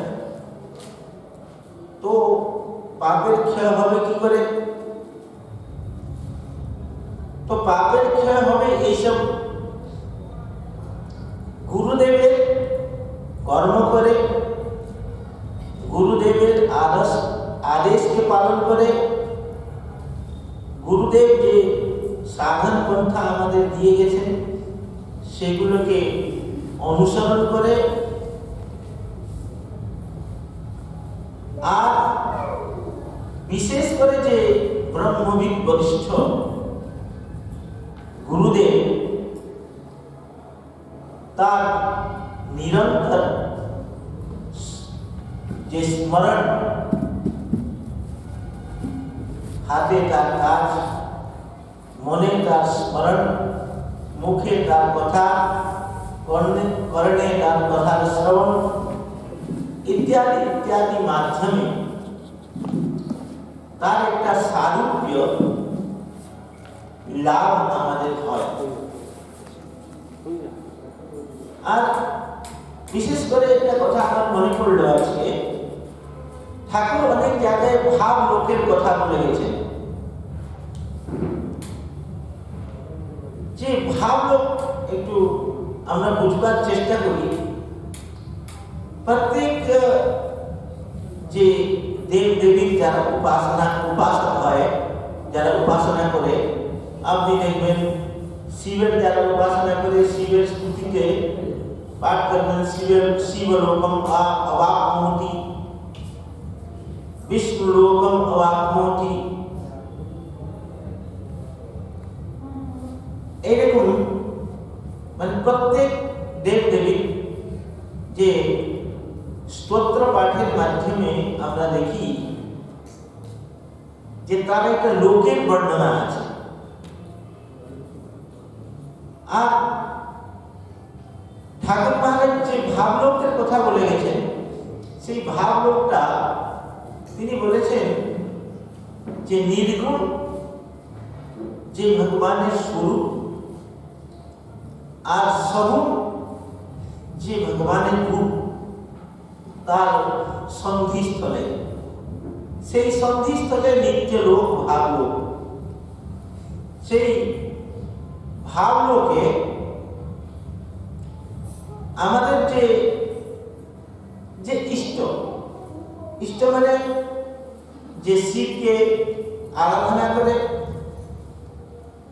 তো পাপের ক্ষয় হবে কি করে? তো পাপের ক্ষয় হবে এইসব গুরুদেবের কর্ম করে, গুরুদেবের আদেশকে পালন করে, গুরুদেব যে সাধন পন্থা আমাদের দিয়ে গেছেন সেগুলোকে অনুসরণ করে, আর বিশেষ করে যে ব্রহ্মবিদ বরিষ্ঠ গুরুদেব তার নিরন্তর যে স্মরণ, হাতে তার কাজ, মনে তার স্মরণ, মুখে তার কথা, কর্ণে তার কথার শ্রবণ ইত্যাদি ইত্যাদি মাধ্যমে তার একটা সারূপ্য লাভ আমাদের হয়। আর বিশেষ করে একটা কথা আমার মনে পড়লো আজকে, ঠাকুর অনেক জায়গায় ভাব লোকের কথা বলে গেছেন। যে ভাব লোক একটু আমরা বুঝবার চেষ্টা করি। প্রত্যেক যে দেব দেবীর যারা উপাসক হয়, যারা উপাসনা করে, আপনি দেখবেন শিবের যারা উপাসনা করে শিবের স্তুতিতে পাঠ করবেন শিবলোকম অবাপ্নোতি, বিষ্ণুলোকম অবাপ্নোতি, এইরকম মানে প্রত্যেক দেব দেবী যে স্তোত্র পাঠের মাধ্যমে আমরা দেখি যে তার একটা লোকের বর্ণনা আছে। আর ঠাকুর মহারাজ যে ভাবলোকের কথা বলে গেছেন, সেই ভাবলোকটা তিনি বলেছেন যে নির্গুণ যে ভগবানের স্বরূপ আর সগুণ যে ভগবানের রূপ, তার সন্ধিস্থলে, সেই সন্ধিস্থলে নিত্য লোক ভাবলোক। সেই ভাবলোকে আমাদের যে ইষ্ট মানে যে শিবকে আরাধনা করে,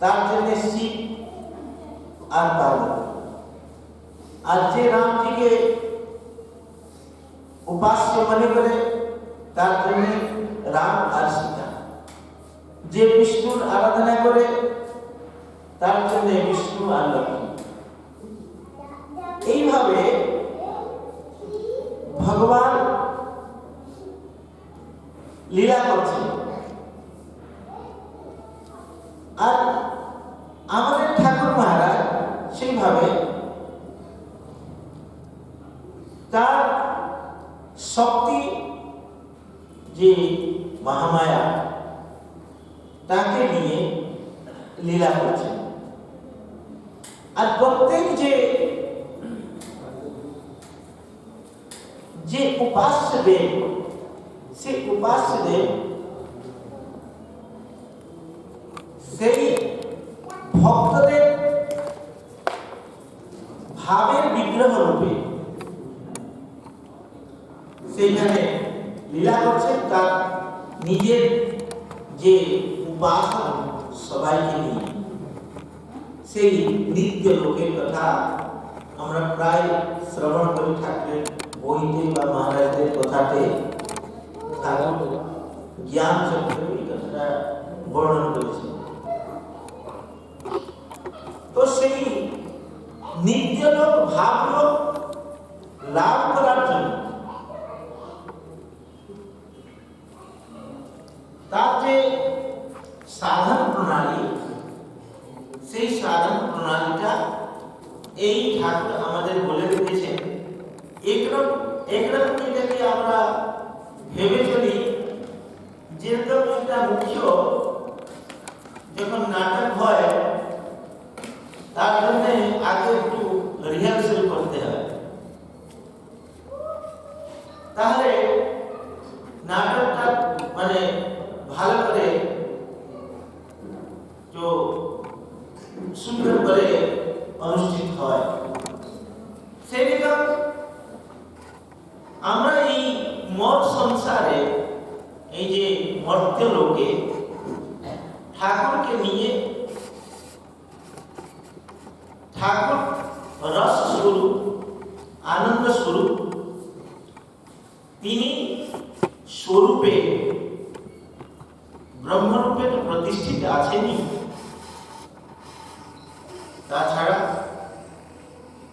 তার জন্য শিব আর পার্বতী, আর যে রামজিকে উপাস্য মনে করে তার জন্য রাম আর সীতা, যে বিষ্ণুর আরাধনা করে তার জন্য বিষ্ণু আর লক্ষ্মী। এইভাবে ভগবান লীলা করছেন। আর আমাদের ঠাকুর মহারাজ সেইভাবে তার শক্তি যে মহামায়া তাকে নিয়ে লীলা করছেন। আর প্রত্যেক যে উপাস্য দেব, সেই উপাস্য দেব সেই ভক্তদের ভাবের বিগ্রহ রূপে সেইখানে লীলা করছেন। তার নিজের যে উপাসক সবাইকে নিয়ে সেই নিত্য লোকের কথা আমরা প্রায় শ্রবণ করে ঠাকুরের বইতে বা মহারাজদের কথাতে ঠাকুর জ্ঞান চক্রের এই কথাটা বর্ণন করেছে। তো সেই নিত্যলোক ভাবলোক লাভ করার জন্য তার যে সাধন প্রণালী, সেই সাধন প্রণালীটা এই ঠাকুর আমাদের বলে রেখেছেন। একরকম এটাকে আমরা ভেবে চলি যেরকম একটা মুখ্য যখন নাটক হয় তার জন্য আগে একটু রিহার্সাল করতে হয়, তাহলে নাটকটা মানে ভালো করে তো সুন্দর করে অনুষ্ঠিত হয়। সেরকম আমরা এই মর সংসারে, এই যে মর্ত্য লোকে ঠাকুরকে নিয়ে, ঠাকুর রস স্বরূপ, আনন্দ স্বরূপ, তিনি স্বরূপে ব্রহ্মরূপে তো প্রতিষ্ঠিত আছেনই, তাছাড়া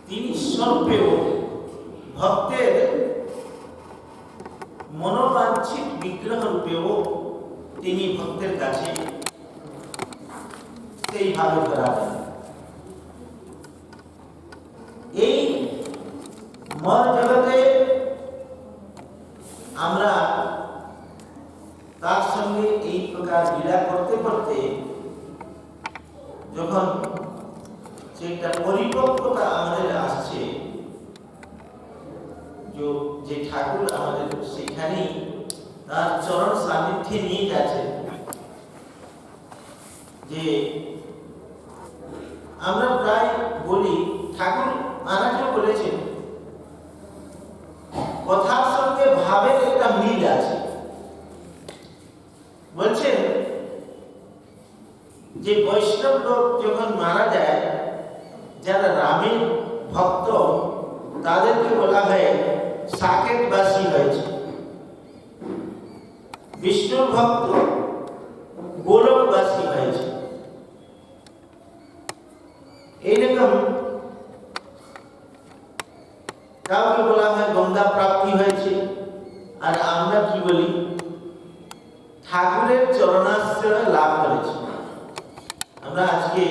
তিনি স্বরূপেও ভক্তের মনোবাঞ্ছিত বিগ্রহ রূপেও তিনি ভক্তের কাছে সেইভাবে বেড়াবেন। এই মর জগতে আমরা তার সঙ্গে এই প্রকার লীলা করতে করতে যখন সেটা পরিপক্কতা আমাদের আসছে, যে ঠাকুর আমাদের সেখানেই তার চরণ সান্নিধ্যে নিয়ে যাচ্ছে, যে আমরা প্রায় বলি ঠাকুর মহারাজও বলেছেন কথার সঙ্গে ভাবের একটা মিল আছে। বলছেন যে বৈষ্ণব লোক যখন মারা যায়, যারা রামের ভক্ত তাদেরকে বলা হয় সাকেতবাসী হয়েছে, বিষ্ণুর ভক্ত গোলকবাসী হয়েছে। এইরকম কাউকে বলা হয় গঙ্গা প্রাপ্তি হয়েছে। আর আমরা কি বলি? ঠাকুরের চরণাশ্রয় লাভ করেছি। আমরা আজকে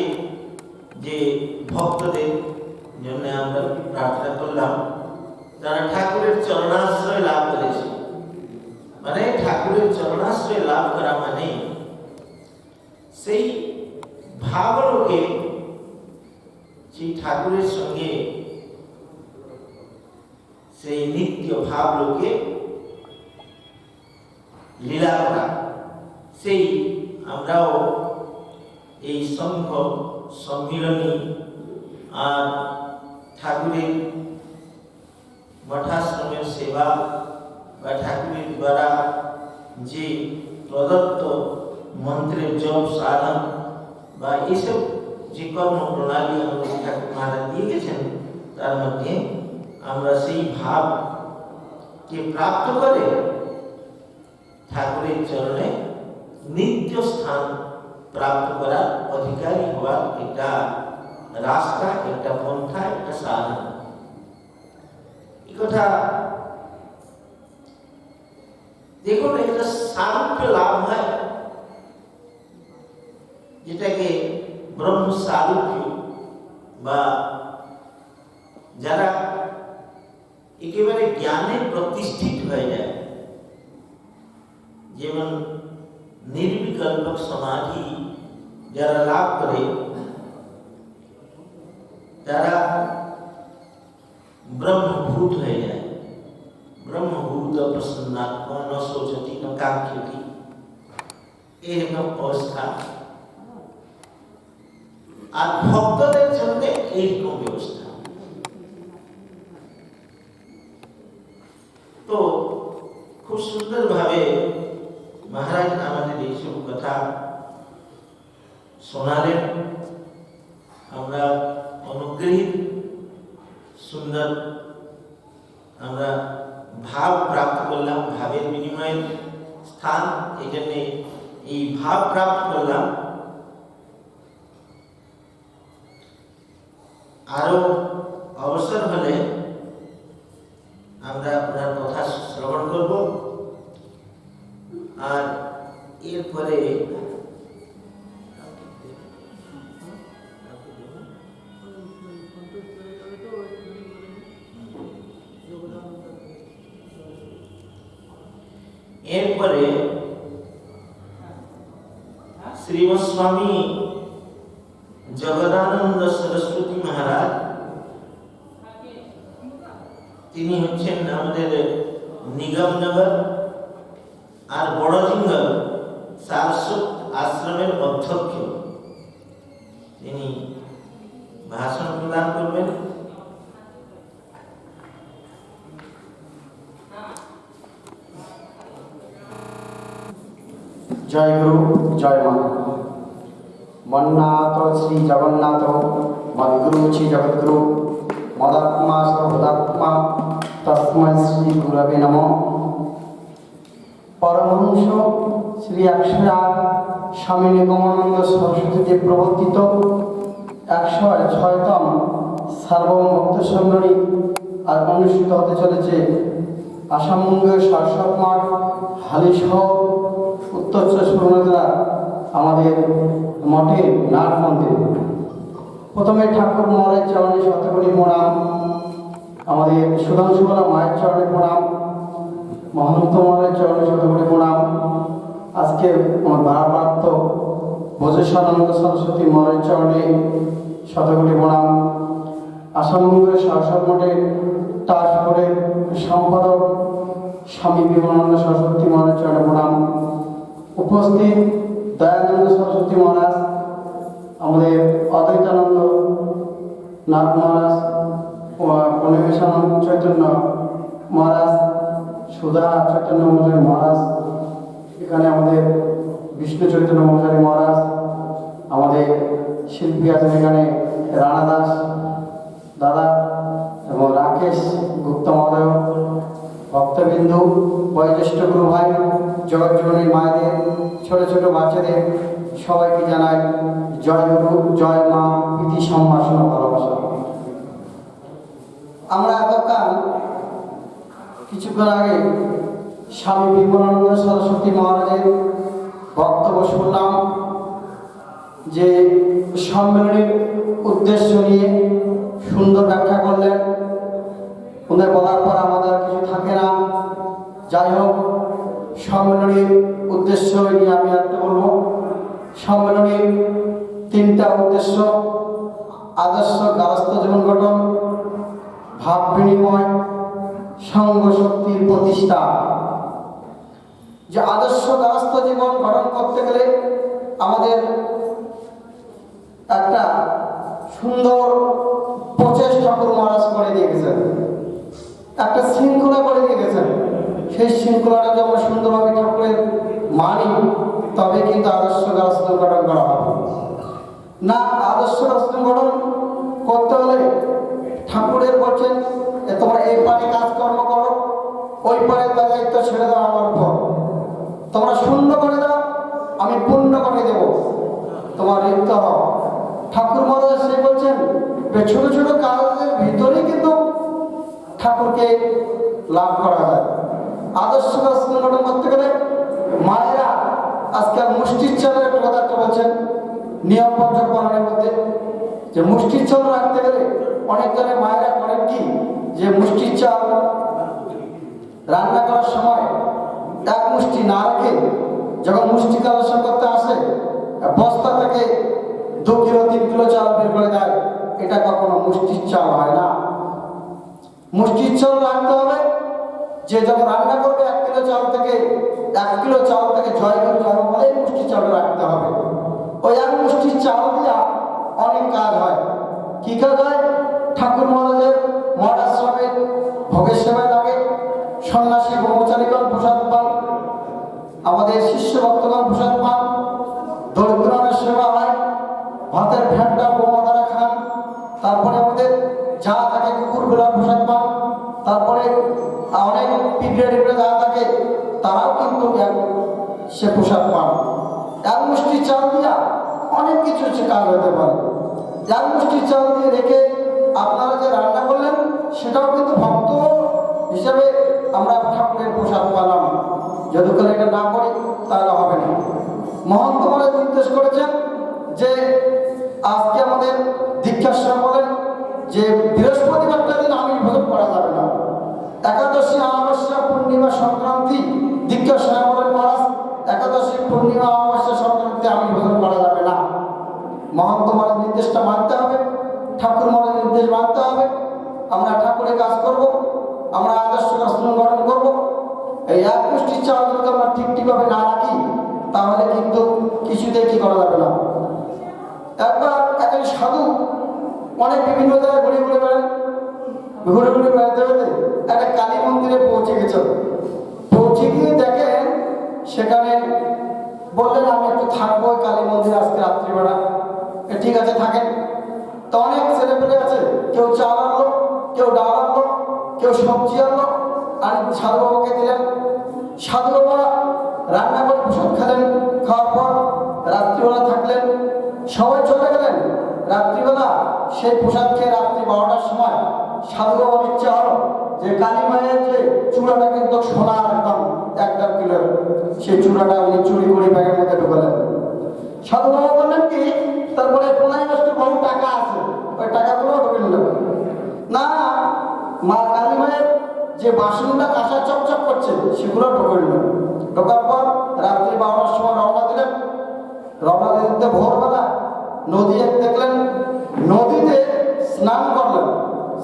যে ভক্তদের জন্য আমরা প্রার্থনা করলাম, তারা ঠাকুরের চরণাশ্রয় লাভ করেছে। মানে ঠাকুরের চরণাশ্রয় লাভ করা মানে সেই ভাবলোকে, সেই ঠাকুরের সঙ্গে সেই নিত্য ভাবলোকে লীলা করা। সেই আমরাও এই সংঘ সম্মিলনী আর ঠাকুরের মঠাশ্রমের সেবা বা ঠাকুরের দ্বারা যে প্রদত্ত মন্ত্রের জপ সাধন বা এইসব যে কর্ম প্রণালী আমাদের ঠাকুর মহারাজ দিয়ে গেছেন, তার মধ্যে আমরা সেই ভাবকে প্রাপ্ত করে ঠাকুরের চরণে নিত্য স্থান প্রাপ্ত করার অধিকারী হওয়ার একটা রাস্তা, একটা পন্থা, একটা সাধন। এই কথা দেখুন, একটা সারূপ্য লাভ হয়, যেটাকে ব্রহ্ম সারূপ্য বা যারা একেবারে জ্ঞানে প্রতিষ্ঠিত হয়ে যায়, যেমন নির্বিকল্পক সমাধি যারা লাভ করে, তারা ব্রহ্মভূত হয়ে যায়। ব্রহ্মভূত প্রসন্নাত্মা ন শোচতি ন কাঙ্ক্ষতি, এরকম অবস্থা। আর ভক্তদের জন্য এইরকম ব্যবস্থা। তো খুব সুন্দর ভাবে মহারাজ আমাদের এইসব কথা শোনালেন। আমরা অনুগ্রহীত সুন্দর আমরা ভাব প্রাপ্ত করলাম, ভাবের বিনিময়ের স্থান, এই জন্যে এই ভাব প্রাপ্ত করলাম। আরো অবসর হলে আমরা ওনার কথা শ্রবণ করব। আর এরপরে শ্রীমস্বামী জগদানন্দ সরস্বতী মহারাজ, তিনি হচ্ছেন আমাদের নিগমনগর আর বড়জিঙ্গল সারস্বত আশ্রমের অধ্যক্ষ। তিনি ভাষণ প্রদান করবেন। জয় গুরু, জয় মা। মন্নাথ শ্রী জগন্নাথ, মদ্গুরু শ্রী জগদ্গুরু, মদাত্মা সর্বদাত্মা, তস্মৈ শ্রী গুরবে নমঃ। পরমহংস শ্রী 108 স্বামী নিগমানন্দ সরস্বতীদেব প্রবর্তিত 106তম সার্বভৌম ভক্ত সম্মেলনী আর অনুষ্ঠিত হতে চলেছে আসামবঙ্গীয় সারস্বত মাঠ, হালিসহ উত্তর 24 জেলা আমাদের মঠের নাট মন্দির। প্রথমে ঠাকুর মহারাজ চরণে শতকোটি প্রণাম, আমাদের সুধাংশুবালা মায়ের চরণে প্রণাম, মহন্ত মহারাজ চরণে শতকোটি প্রণাম। আজকে আমার ভারপ্রাপ্ত ব্রজেশ্বরানন্দ সরস্বতী মহারাজ চরণে শতকোটি প্রণাম। আসামবঙ্গের সারস্বত মঠের তাজপুরের সম্পাদক স্বামী বিবেকানন্দ সরস্বতী মহারাজ চরণে প্রণাম। উপস্থিত দয়ানন্দ সরস্বতী মহারাজ, আমাদের অদ্বৈতানন্দ নাথ মহারাজ, পরিবেশানন্দ চৈতন্য মহারাজ, সুধা চৈতন্য মহারাজ, এখানে আমাদের বিষ্ণু চৈতন্য মহারাজ, আমাদের শিল্পী আছেন এখানে রানা দাস দাদা এবং রাকেশ গুপ্ত মহোদয়, ভক্তবিন্দু, বয়োজ্যেষ্ঠ গুরু ভাই, জগৎজননী মায়েদের, ছোট ছোট বাচ্চাদের সবাইকে জানাই জয় গুরু, জয় মা, প্রীতি সম্ভাষণ ও ভালোবাসা। আমরা এতকাল কিছুক্ষণ আগে স্বামী বিবেকানন্দ সরস্বতী মহারাজের বক্তব্য শুনলাম, যে সম্মেলনের উদ্দেশ্য নিয়ে সুন্দর ব্যাখ্যা করলেন। ওদের বলার পর আমাদের কিছু থাকে না। যাই হোক, সম্মেলনের উদ্দেশ্য নিয়ে আমি একটা বলবো। সম্মেলনের 3টা উদ্দেশ্য: আদর্শ গার্হস্থ্য জীবন গঠন, ভাব বিনিময়, সঙ্গ শক্তির প্রতিষ্ঠা। যে আদর্শ গার্হস্থ্য জীবন গঠন করতে গেলে আমাদের একটা সুন্দর প্রচেষ্টা ঠাকুর মহারাজ করে দিয়ে গেছেন, একটা শৃঙ্খলা করে দিয়ে গেছেন। সেই শৃঙ্খলাটা যদি আমরা সুন্দরভাবে ঠাকুরের মানি, তবে কিন্তু আদর্শ গার্হস্থ্য গঠন করা হবে। না, আদর্শ গার্হস্থ্য গঠন করতে হলে ঠাকুরের বলছেন তোমরা এই পারে কাজকর্ম করো, ওই পারে তার দায়িত্ব ছেড়ে দাও আমার উপর, তোমরা শূন্য করে দাও, আমি পূর্ণ করে দেব, তোমার লিপ্ত হও। ঠাকুর মহারাজ সে বলছেন ছোট ছোট কাজের ভিতরেই কিন্তু ঠাকুরকে লাভ করা যায়। আদর্শ সংগঠন করতে গেলে মায়েরা আজকাল মুষ্টির চালের একটা কথা বলছেন নিয়ম পঞ্চক পালনের মধ্যে, যে মুষ্টির চাল রাখতে গেলে অনেক জনের মায়েরা করেন কি, যে মুষ্টির চাল রান্না করার সময় 1 মুষ্টি না রেখে যখন মুষ্টি কালেকশন করতে আসে বস্তা থেকে 2 কিলো 3 কিলো চাল বের করে দেয়। এটা কখনো মুষ্টির চাল হয় না। মুষ্টির চাল রাখতে হবে, যে যখন রান্না করবে 1 কিলো চাল থেকে 1 কিলো চাল থেকে জয় গুরু জয় বলে মুষ্টির চাল রাখতে হবে। ওই 1 মুষ্টির চাল দিয়া অনেক কাজ হয়। কি কাজ হয়? ঠাকুর মহারাজের মঠ আশ্রমের ভোগের সেবায় লাগে, সন্ন্যাসী ব্রহ্মচারীগণ প্রসাদ পান, আমাদের শিষ্য ভক্তগণ প্রসাদ পান, দরিদ্রের সেবা হয়, ভাতের ভ্যানটা ব্রহ্মতারা খান, তারপরে আমাদের যা থাকে কুকুরগুলো পোশাক পান, তারপরে অনেক পিঁপড়ে যা থাকে তারাও কিন্তু সে পোশাক পান। এক মুষ্টি চাল দিয়া অনেক কিছু সে কাজ হতে পারে। এক মুষ্টি চাল দিয়ে রেখে আপনারা যে রান্না করলেন সেটাও কিন্তু ভক্ত হিসেবে আমরা ঠাকুরের প্রসাদ পালাম। যদি করে এটা না করি তাহলে হবে না। মহন্ত মহারাজ নির্দেশ করেছেন যে আজকে আমাদের দীক্ষার বলেন যে বৃহস্পতিবারটা দিন আমিষ ভোজন করা যাবে না। একাদশী, অমাবস্যা, পূর্ণিমা, সংক্রান্তি দীক্ষার বলেন মহারাজ একাদশী, পূর্ণিমা, অমাবস্যা, সংক্রান্তি আমিষ ভোজন করা যাবে না। মহন্ত মহারাজ নির্দেশটা মানতে হবে, ঠাকুর মহারাজ নির্দেশ মানতে হবে। আমরা ঠাকুরের কাজ করব, আমরা আদর্শ আশ্রম গঠন করব। এই এক মুষ্টি চাল যদি আমরা ঠিকভাবে না রাখি তাহলে কিন্তু কিছুতেই কি করা যাবে না। একবার একজন সাধু অনেক বিভিন্ন জায়গায় ঘুরে বেড়াতে একটা কালী মন্দিরে পৌঁছে গেছেন। পৌঁছে গিয়ে দেখেন সেখানে বললেন আমি একটু থাকবো কালী মন্দিরে আজকে রাত্রিবেলা। ঠিক আছে থাকেন। তো অনেক ছেলেপেলে আছে, কেউ চাল আনলো, কেউ ডাল আনলো, কেউ সবজি আনলো, আর সাধু বাবাকে দিলেন। সাধু বাবা রান্না করে প্রসাদ খেলেন, খাওয়ার পর রাত্রিবেলা থাকলেন, সবাই চলে গেলেন। রাত্রিবেলা সেই প্রসাদ খেয়ে রাত্রি 12টার সময় সাধু বাবার ইচ্ছা হলো যে কালী মায়ের যে চূড়াটা কিন্তু সোনার একদম 1.5 কিলো, সেই চূড়াটা উনি চুরি করে ব্যাগের মধ্যে ঢুকালেন। সাধু বাবা বললেন কি তারপরে কোনায় বস্তু বহু টাকা আছে, ওই টাকাগুলো ঢুকে নিল না। মা কালী মায়ের যে বাসনটা কাঁসা চকচক করছে সেগুলো ঢুকে নিল। ঢোকার পর রাত্রি 12টার সময় রওনা দিলেন। রওনা দিতে ভোরবেলা নদী দেখলেন, নদীতে স্নান করলেন।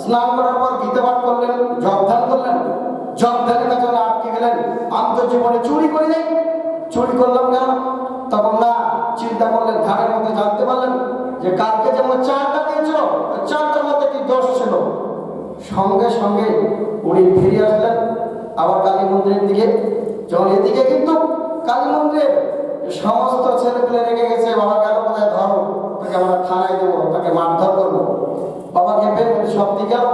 স্নান করার পর গীতা পাঠ করলেন, জপ ধ্যান করলেন। জপ ধ্যানের কাছে আটকে গেলেন, আমি তো জীবনে চুরি করি নাই, চুরি করলাম কেন? তখন না চিন্তা করলেন, ঘাটের মধ্যে জানতে পারলেন যে কালকে যেমন চালটা দিয়েছিল চালটার মধ্যে কি দোষ ছিল। সঙ্গে সঙ্গে উনি ফিরে আসলেন আবার কালী মন্দিরের দিকে। যখন এদিকে কিন্তু কালী মন্দিরের সমস্ত ছেলেপেলে রেখে গেছে, বাবা গেল কোথায়, ধরো তাকে আমরা থানায় দেবো, তাকে মারধর করবো। বাবাকে পেয়ে সব দিকে গেল,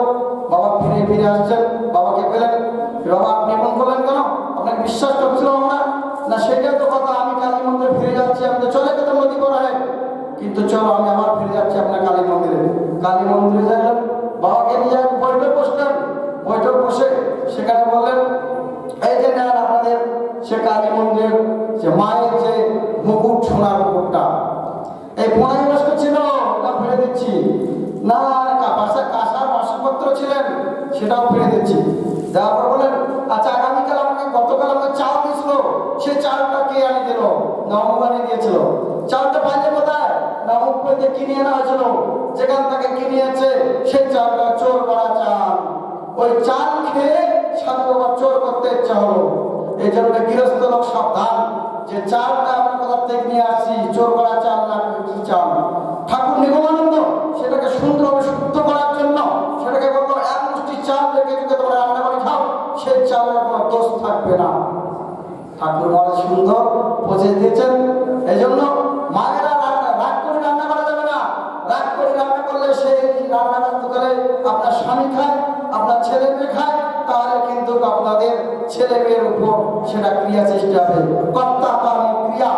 বাবা ফিরে আসছেন। বাবাকে পেলেন, বাবা আপনি এমন করলেন কেন? আপনাকে বিশ্বাস করছিল আমরা না? সেটাই তো কথা, আমি কালী মন্দিরে ফিরে যাচ্ছি। আপনি চলে গেতে নদী করা হয়, কিন্তু চলো আমি আবার ফিরে যাচ্ছি আপনার কালী মন্দিরে। কালী মন্দিরে যাইলেন, বাবাকে নিয়ে বৈঠক বসলেন। বৈঠক বসে সেখানে বললেন এই যে নেন আপনাদের সে কালী মন্দির যে মায়ের যে মুকুট, সোনার মুকুটটা, এই 15 বছর ছিল ওটা ফেলে দিচ্ছি না। কাঁসার বাসনপত্র ছিলেন সেটাও ফেলে দিচ্ছি। যাওয়ার পর বলেন আচ্ছা আগামীকাল আমাকে গতকাল আমাকে চাল দিয়েছিল, সেই চালটা কে আনি দিল? না অমুক আনি দিয়েছিল। চালটা পাইলে কোথায়? না অমুক পেতে কিনে আনা হয়েছিল। যেখান থেকে কিনে আছে সেই চালটা চোর করা চাল। ওই চাল খেয়ে সাধু বাবা চোর করতে ইচ্ছা হলো। এই জন্য গৃহস্থ লোক সাবধান যে চালটা আমরা কোথা থেকে নিয়ে আসছি, চোর করা চাল না কি চাল। ঠাকুর নিগমানন্দ সেটাকে সুন্দরভাবে শুদ্ধ করার জন্য সেটাকে বললো এক মুষ্টি চাল রেখে যদি তোমরা রান্না করে খাও সেই চালের কোনো দোষ থাকবে না। ঠাকুর মহারাজ সুন্দর পৌঁছে দিয়েছেন। এই জন্য মায়েরা রাগ করে রান্না করা যাবে না। রাগ করে রান্না করলে সেই রান্নাটা দোকানে আপনার স্বামী খায়, আপনার ছেলে মেয়ে খায়, তাহলে কিন্তু আপনাদের ছেলে মেয়ের উপর সেটা ক্রিয়া সৃষ্টি হবে। কর্তা কর্ম ক্রিয়া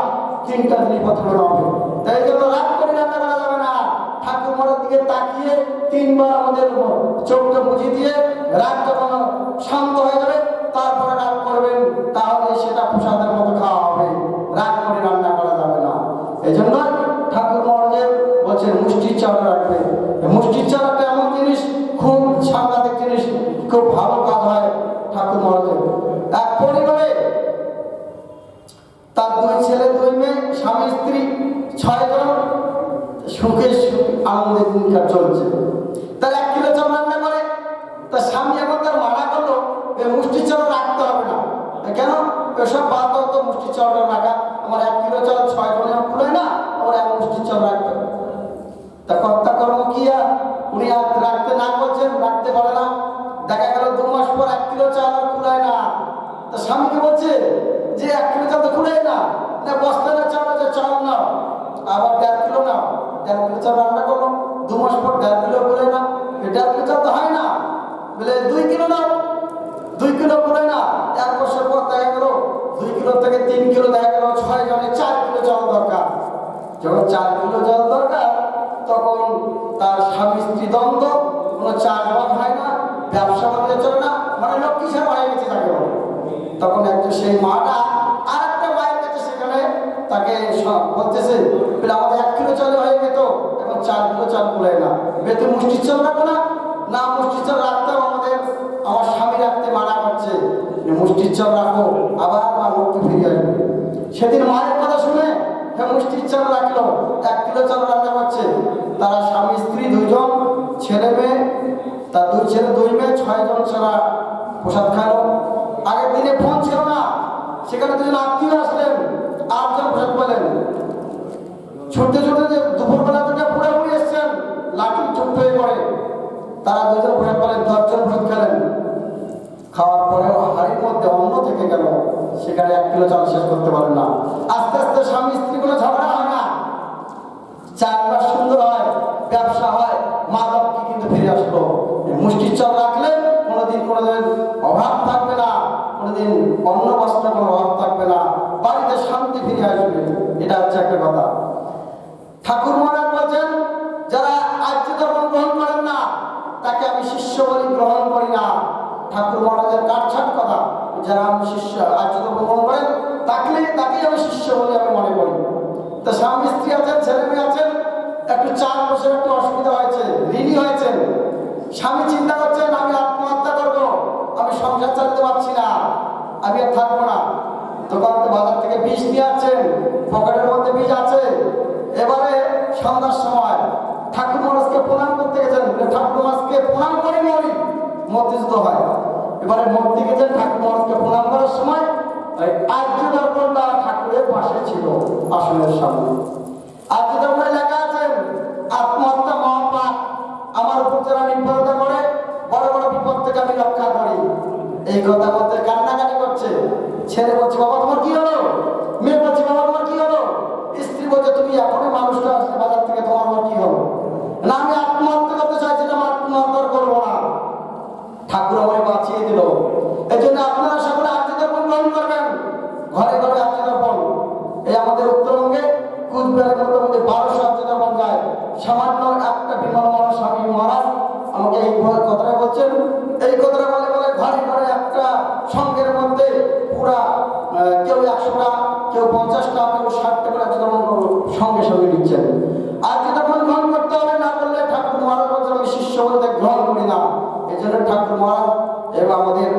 তিনটা জিনিস পথগুলো হবে। তাই জন্য রাগ করে রান্না করা যাবে না। ঠাকুর মহারাজ দিকে তাকিয়ে 3 বার আমাদের চোখটা বুঝিয়ে দিয়ে রাগ যখন শান্ত হয়ে যাবে তারপরে রাগ করবেন, তাহলে সেটা প্রসাদের মতো খাওয়া হবে। রাগ করে রান্না করা যাবে না। এই জন্য ঠাকুর মহারাজ বলছেন মুষ্টির চাল রাখবে। মুষ্টির চাল একটা এমন জিনিস, খুব সাংঘাতিক জিনিস, খুব ভালো কাজ হয় ঠাকুর মহারাজের। এক পরিবারে তার 2 ছেলে 2 মেয়ে, স্বামী স্ত্রী 6 জন সুখে আনন্দের দিনকার চলছে। তার 1 কিলো চাল রান্না করে। তার স্বামী এখন তার মানা করলো এই মুষ্টির চাল রাখতে হবে না। কেন? এসব বাদ তো মুষ্টির চালটা রাখা, আমার 1 কিলো চাল 6 জনের কুলায় না, আমার 1 মুষ্টির চাল রাখতে। তা কর্তা কর্ম কি উনি রাখতে না করছেন, রাখতে পারে না। দেখা গেল 2 মাস পর 1 কিলো চাল আর কুলায় না। তা স্বামীকে বলছে যে 1 কিলো চাল তো কুলায় না, বস্তাটা চাল আছে, চাল নাও, আবার 1.5 কিলো নাও। 1.5 কিলো চাল রান্না করলো, 2 মাস পর 1.5 কিলো কুলায় না, 1.5 কিলো চাল যখন 4 কিলো জল দরকার তখন তার স্বামী স্ত্রী দ্বন্দ্ব, কোনো চাষবাস হয় না, ব্যবসা বাণিজ্য চলে না, মানে লক্ষ্মী ছাড়া হয়ে গেছে তাকে বলে। তখন একটা সেই মাটা আর একটা মায়ের কাছে সেখানে তাকে বলতেছে, আমাদের 1 কিলো চাল হয়ে যেত, এখন 4 কিলো চাল কুলে না, বেতন মুষ্টির চাল রাখো না, না মুষ্টির চাল রাখতাম, আমার স্বামী রাখতে মানা করছে, মুষ্টির চাল রাখো, আবার মা লক্ষ্মী ফিরে আসবে। সেদিন মায়ের কথা শুনে মুষ্টির চাল রাখলো, 1 কিলো চাল রান্না করছে। তারা স্বামী স্ত্রী 2 জন, ছেলে মেয়ে, তার 2 ছেলে 2 মেয়ে, 6 জন ছাড়া প্রসাদ খালো। আগের দিনে ফোন ছিল না, সেখানে 2 জন আত্মীয় আসলেন, 8 জন প্রসাদ পেলেন। ছুটতে ছুটতে যে দুপুরবেলা থেকে পুরোপুরি এসছেন, লাঠি চুপ হয়ে পড়ে। তারা 2 জন প্রসাদ পেলেন, 10 জন প্রসাদ খেলেন। খাওয়ার পরেও হাড়ির মধ্যে অন্ন থেকে গেল, সেখানে 1 কিলো চাল শেষ করতে পারেন না। আস্তে আস্তে স্বামী স্ত্রী কোনো ঝগড়া হয় না, চারপাশ সুন্দর হয়, ব্যবসা হয়, মা লক্ষ্মী কিন্তু ফিরে আসলো। মুষ্টির চাল রাখলে কোনোদিন অভাব থাকবে না, কোনোদিন অন্ন বস্ত্র কোনো অভাব থাকবে না, বাড়িতে শান্তি ফিরে আসবে। এটা হচ্ছে একটা কথা। ঠাকুর মহারাজ বলছেন, যারা আর্য ধর্ম গ্রহণ করেন না তাকে আমি শিষ্য বলে গ্রহণ করি না। ঠাকুর মহারাজের কাটছাট কথা, যারা আমি শিষ্য আর্য ধর্ম গ্রহণ করেন তাকেই আমি শিষ্য বলে আমি মনে করি। তা স্বামী স্ত্রী আছেন, ছেলে মেয়ে আছেন, একটু 4 বছর একটু অসুবিধা হয়েছে, ঋণী হয়েছেন। স্বামী চিন্তা করছেন, আমি আত্মহত্যা করবো, আমি সংসার চালাতে পারছি না, আমি আর থাকবো না। দোকান বাজার থেকে বীজ নিয়ে আসছেন, পকেটের মধ্যে বীজ আছে। এবারে সন্ধ্যার সময় ঠাকুর মহারাজকে প্রণাম করতে গেছেন, ঠাকুর মহারাজকে প্রণাম করে মূর্তিযুদ্ধ হয়। এবারে মূর্তি গেছেন, ঠাকুর মহারাজকে প্রণাম করার সময় আর্য দর্পণটা ঠাকুরের পাশে ছিল, আসনের সামনে। আর্য দর্পণে লেখা আছে, আত্মহত্যা মহাপাপ, আমার উপর যারা নির্ভরতা করে বড় বড় বিপদ থেকে আমি রক্ষা করি। এই কথা বলতে কান্নাকাটি করছে। ছেলে বলছে, বাবা তোমার কি হলো? মেয়ে বলছে, বাবা তোমার কি হলো? স্ত্রী বলছে, তুমি এখনই মানুষটা আসলে বাজার থেকে, তোমার কি হলো? না, আমি আত্মহত্যা করতে চাইছিলাম, আত্মহত্যা করবো না, ঠাকুর আমায় বাঁচিয়ে দিল। এই জন্য আপনারা সকলে আর্য দর্পণ গ্রহণ করবেন, ঘরে ঘরে আর্য দর্পণ। এই আমাদের উত্তরবঙ্গে কুচবিহারের মোটামুটি 1200 আর্য দর্পণ যায়। সামান্য একটা বিমল স্বামী মহারাজ আমাকে এই কথাটা বলছেন। এই কথাটা বলে বলে ঘরে ঘরে একটা সঙ্গের মধ্যে পুরা কেউ 100টা, কেউ 50টা, কেউ 60টা করে আর্য দর্পণ সঙ্গে সঙ্গে নিচ্ছেন। আর্য দর্পণ গ্রহণ করতে হবে, না করলে ঠাকুর মহারাজ বলছেন আমি শিষ্য বলতে গ্রহণ করি না। এই জন্য ঠাকুর মহারাজ এবং আমাদের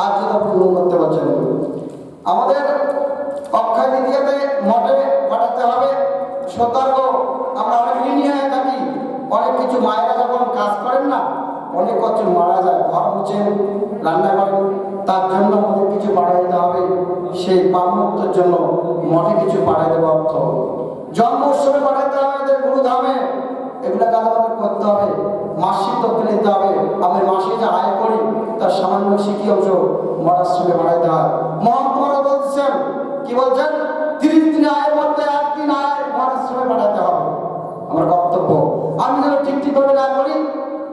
আর্য দর্পণ গ্রহণ করতে পারছেন। আমাদের অক্ষয় দ্বিতীয়াতে মঠে পাঠাতে হবে সতর্ক। আমরা অনেক ঋণী হয়ে থাকি, অনেক কিছু মায়েরা যখন কাজ করেন না, অনেক কত মারা যায়, ঘর মুছেন, রান্না করেন, তার জন্য আমাদের কিছু পাঠিয়ে দিতে হবে। সেই পাপমুক্তর জন্য মঠে কিছু পাঠিয়ে দেওয়া অর্থ, জন্ম উৎসবে পাঠাতে হবে, এদের গুরুধামে, এগুলো কাজ আমাদের করতে হবে। মাসিক দক্ষিণে দিতে হবে। আমি মাসে যা আয় করি তার সামান্য শিখি অংশ মঠাশ্রমে পাঠাইতে হয়। মহাত্মারা বলছেন, কি বলছেন, 30 দিন আয়ের মধ্যে 1 দিন আয় মঠাশ্রমে পাঠাতে হবে। আমার বক্তব্য, আমি যেন ঠিকভাবে না করি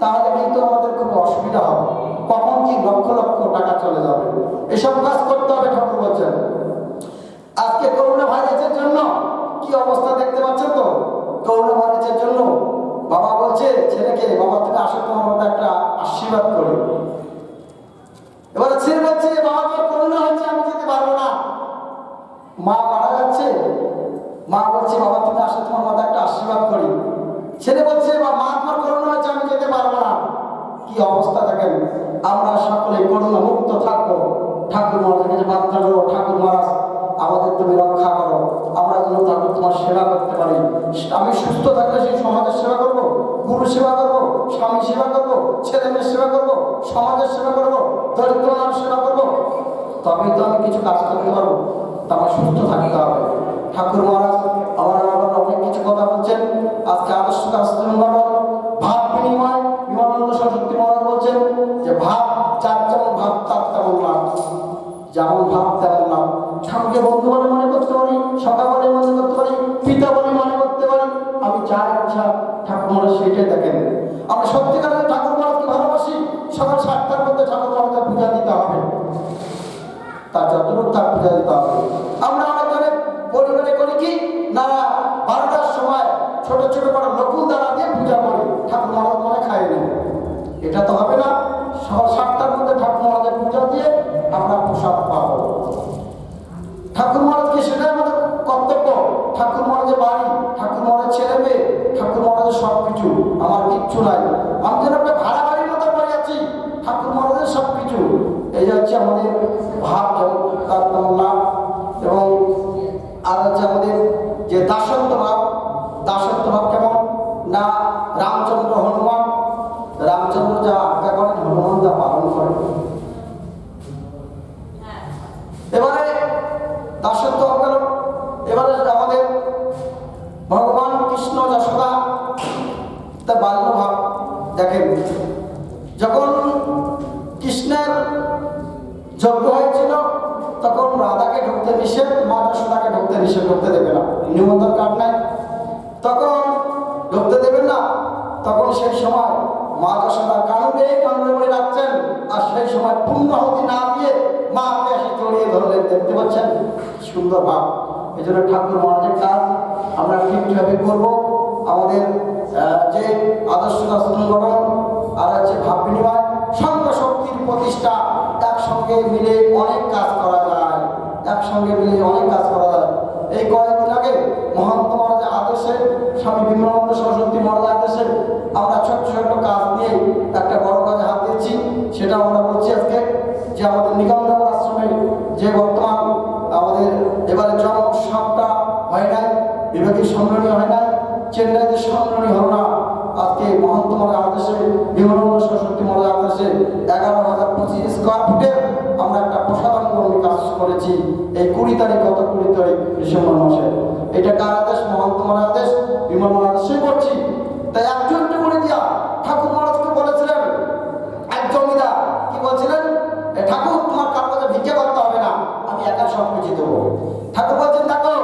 তাহলে কিন্তু আমাদের খুব অসুবিধা হবে, কখন কি লক্ষ লক্ষ টাকা চলে যাবে। এসব কাজ করতে হবে ঠাকুর বলছেন। আজকে করোনা ভাইরাসের জন্য কি অবস্থা দেখতে পাচ্ছেন তো, করোনা ভাইরাসের জন্য বাবা বলছে ছেলেকে, বাবা তুমি আসো, তোমার মতো একটা আশীর্বাদ করি। এবারে ছেলে বলছে, বাবা তোর করোনা হচ্ছে, আমি যেতে পারবো না, মা মারা যাচ্ছে। মা বলছে, বাবা তুমি আসো, তোমার মতো একটা আশীর্বাদ করি। ছেলে বলছে, মা তোমার করোনা হচ্ছে, আমি যেতে পারবো না। কি অবস্থা দেখেন। আমরা সকলে করোনা মুক্ত থাকবো। ঠাকুর মহারাজের কাছে প্রার্থনা করো, ঠাকুর মহারাজ আমাদের তুমি রক্ষা করো, আমরা যেন ঠাকুর তোমার সেবা করতে পারি। আমি সুস্থ থাকলে সেই সমাজের সেবা করবো, গুরু সেবা করবো, স্বামী সেবা করবো, ছেলে মেয়ের সেবা করবো, সমাজের সেবা করবো, দরিদ্র মানুষ সেবা করবো, তবেই তো আমি কিছু কাজ করতে পারবো। তা আমার সুস্থ থাকতে হবে। ঠাকুর মহারাজ আমার অনেক কিছু কথা বলছেন। আজকে আদর্শ আশ্রম ভাব বিনিময়, বিমানন্দ সরস্বতী মহারাজ বলছেন যে ভাব যার যেমন ভাব তার তেমন লাভ, যেমন ভাব তেমন লাভ। ঠাকুরকে বন্ধু বলে মনে করতে পারি, সখা বলে মনে করতে পারি, পিতা বলে মনে করতে পারি, আমি যা ইচ্ছা ঠাকুর মহারাজ সেইটাই দেখেন। আমরা সত্যিকারের ঠাকুর মহারাজকে ভালোবাসি। সকাল 7টার মধ্যে ঠাকুর মহারাজকে পূজা দিতে হবে, তার যতটুকু তার পূজা দিতে হবে। আমরা অনেক পরিবারে করি কি না, 12টার সময় ছোট ছোট করে লঘু দানা দিয়ে পূজা করে, ঠাকুর মহারাজ মনে খায় না। এটা তো হবে না। সকাল 7টার মধ্যে ঠাকুর মহারাজের পূজা দিয়ে আমরা প্রসাদ পাবো। ঠাকুর মহারাজকে সেটাই আমাদের কর্তব্য। ঠাকুর মহারাজের বাড়ি, ঠাকুর মহারাজের ছেলে মেয়ে, ঠাকুর মহারাজের সবকিছু, আমার কিচ্ছু নাই। আমি যেন একটা ভাড়া বাড়ির মতো পড়ে আছি, ঠাকুর মহারাজের সবকিছু। এই হচ্ছে আমাদের ভাব, তার লাভ। এবং আর হচ্ছে আমাদের যে দাসত্ব ভাব। দাসত্ব ভাব কেমন না, রামচন্দ্র হনুমান, রামচন্দ্র যা আজ্ঞা করেন হনুমান তা পালন করেন। এবারে দাসত্ব গেল। এবারে আমাদের ভগবান কৃষ্ণ যশোদা তার বাল্যভাব দেখেন। যখন কৃষ্ণের যজ্ঞ হয়েছিল তখন রাধাকে ঢুকতে নিষেধ, মা যশোদাকে ঢুকতে নিষেধ, ঢুকতে দেবে না, নিমন্ত্রণ কার্ড নাই। তখন ঢুকতে দেবেন না। তখন সেই সময় মা যশোদা কানুনে কানুনে বলে রাখছেন, আর সেই সময় পূর্ণাহুতি না দিয়ে মাকে এসে জড়িয়ে ধরলেন। দেখতে পাচ্ছেন সুন্দর ভাব। এই জন্য ঠাকুর মহারাজের কাজ আমরা ঠিকভাবে করবো। আমাদের যে আদর্শতা সংগঠন আর হচ্ছে ভাব বিনিময়, সংঘ শক্তির প্রতিষ্ঠা, একসঙ্গে মিলে অনেক কাজ করা যায়, একসঙ্গে মিলে অনেক কাজ করা যায়। এই কয়েকদিন আগে মহন্ত মহারাজের আদেশে, স্বামী বিমলানন্দ সরস্বতী মহারাজের আদেশে আমরা ছোট্ট ছোট্ট কাজ নিয়ে একটা বড় কাজে হাত দিয়েছি। সেটা আমরা বলছি আজকে, যে আমাদের নিগমনগর আশ্রমে যে বর্তমান আমাদের এবারে জন্ম উৎসবটা হয় নাই, বিভাগীয় সম্মেলনী হয় নাই, চেন্নাইতে সম্মেলনী হল না। আজকে মহন্ত মহারাজের আদেশে, বিমলানন্দ সরস্বতী মহারাজের আদেশে 11,025 স্কোয়ার ফুটের আমরা একটা প্রসাদাঙ্গন কাজ করেছি এই 20 তারিখ, গত 20 তারিখ ডিসেম্বর মাসে। এটা কার আদেশ? মহন্ত মহারাজের আদেশ, বিমল মহারাজে করছি। তাই একটু করে দিয়া ঠাকুর মহারাজকে বলেছিলেন, এক জমিদার কি বলছিলেন, ঠাকুর তোমার কার কাছে ভিক্ষা করতে হবে না, আমি একা সবকিছু দেবো। ঠাকুর বলছেন দেখো,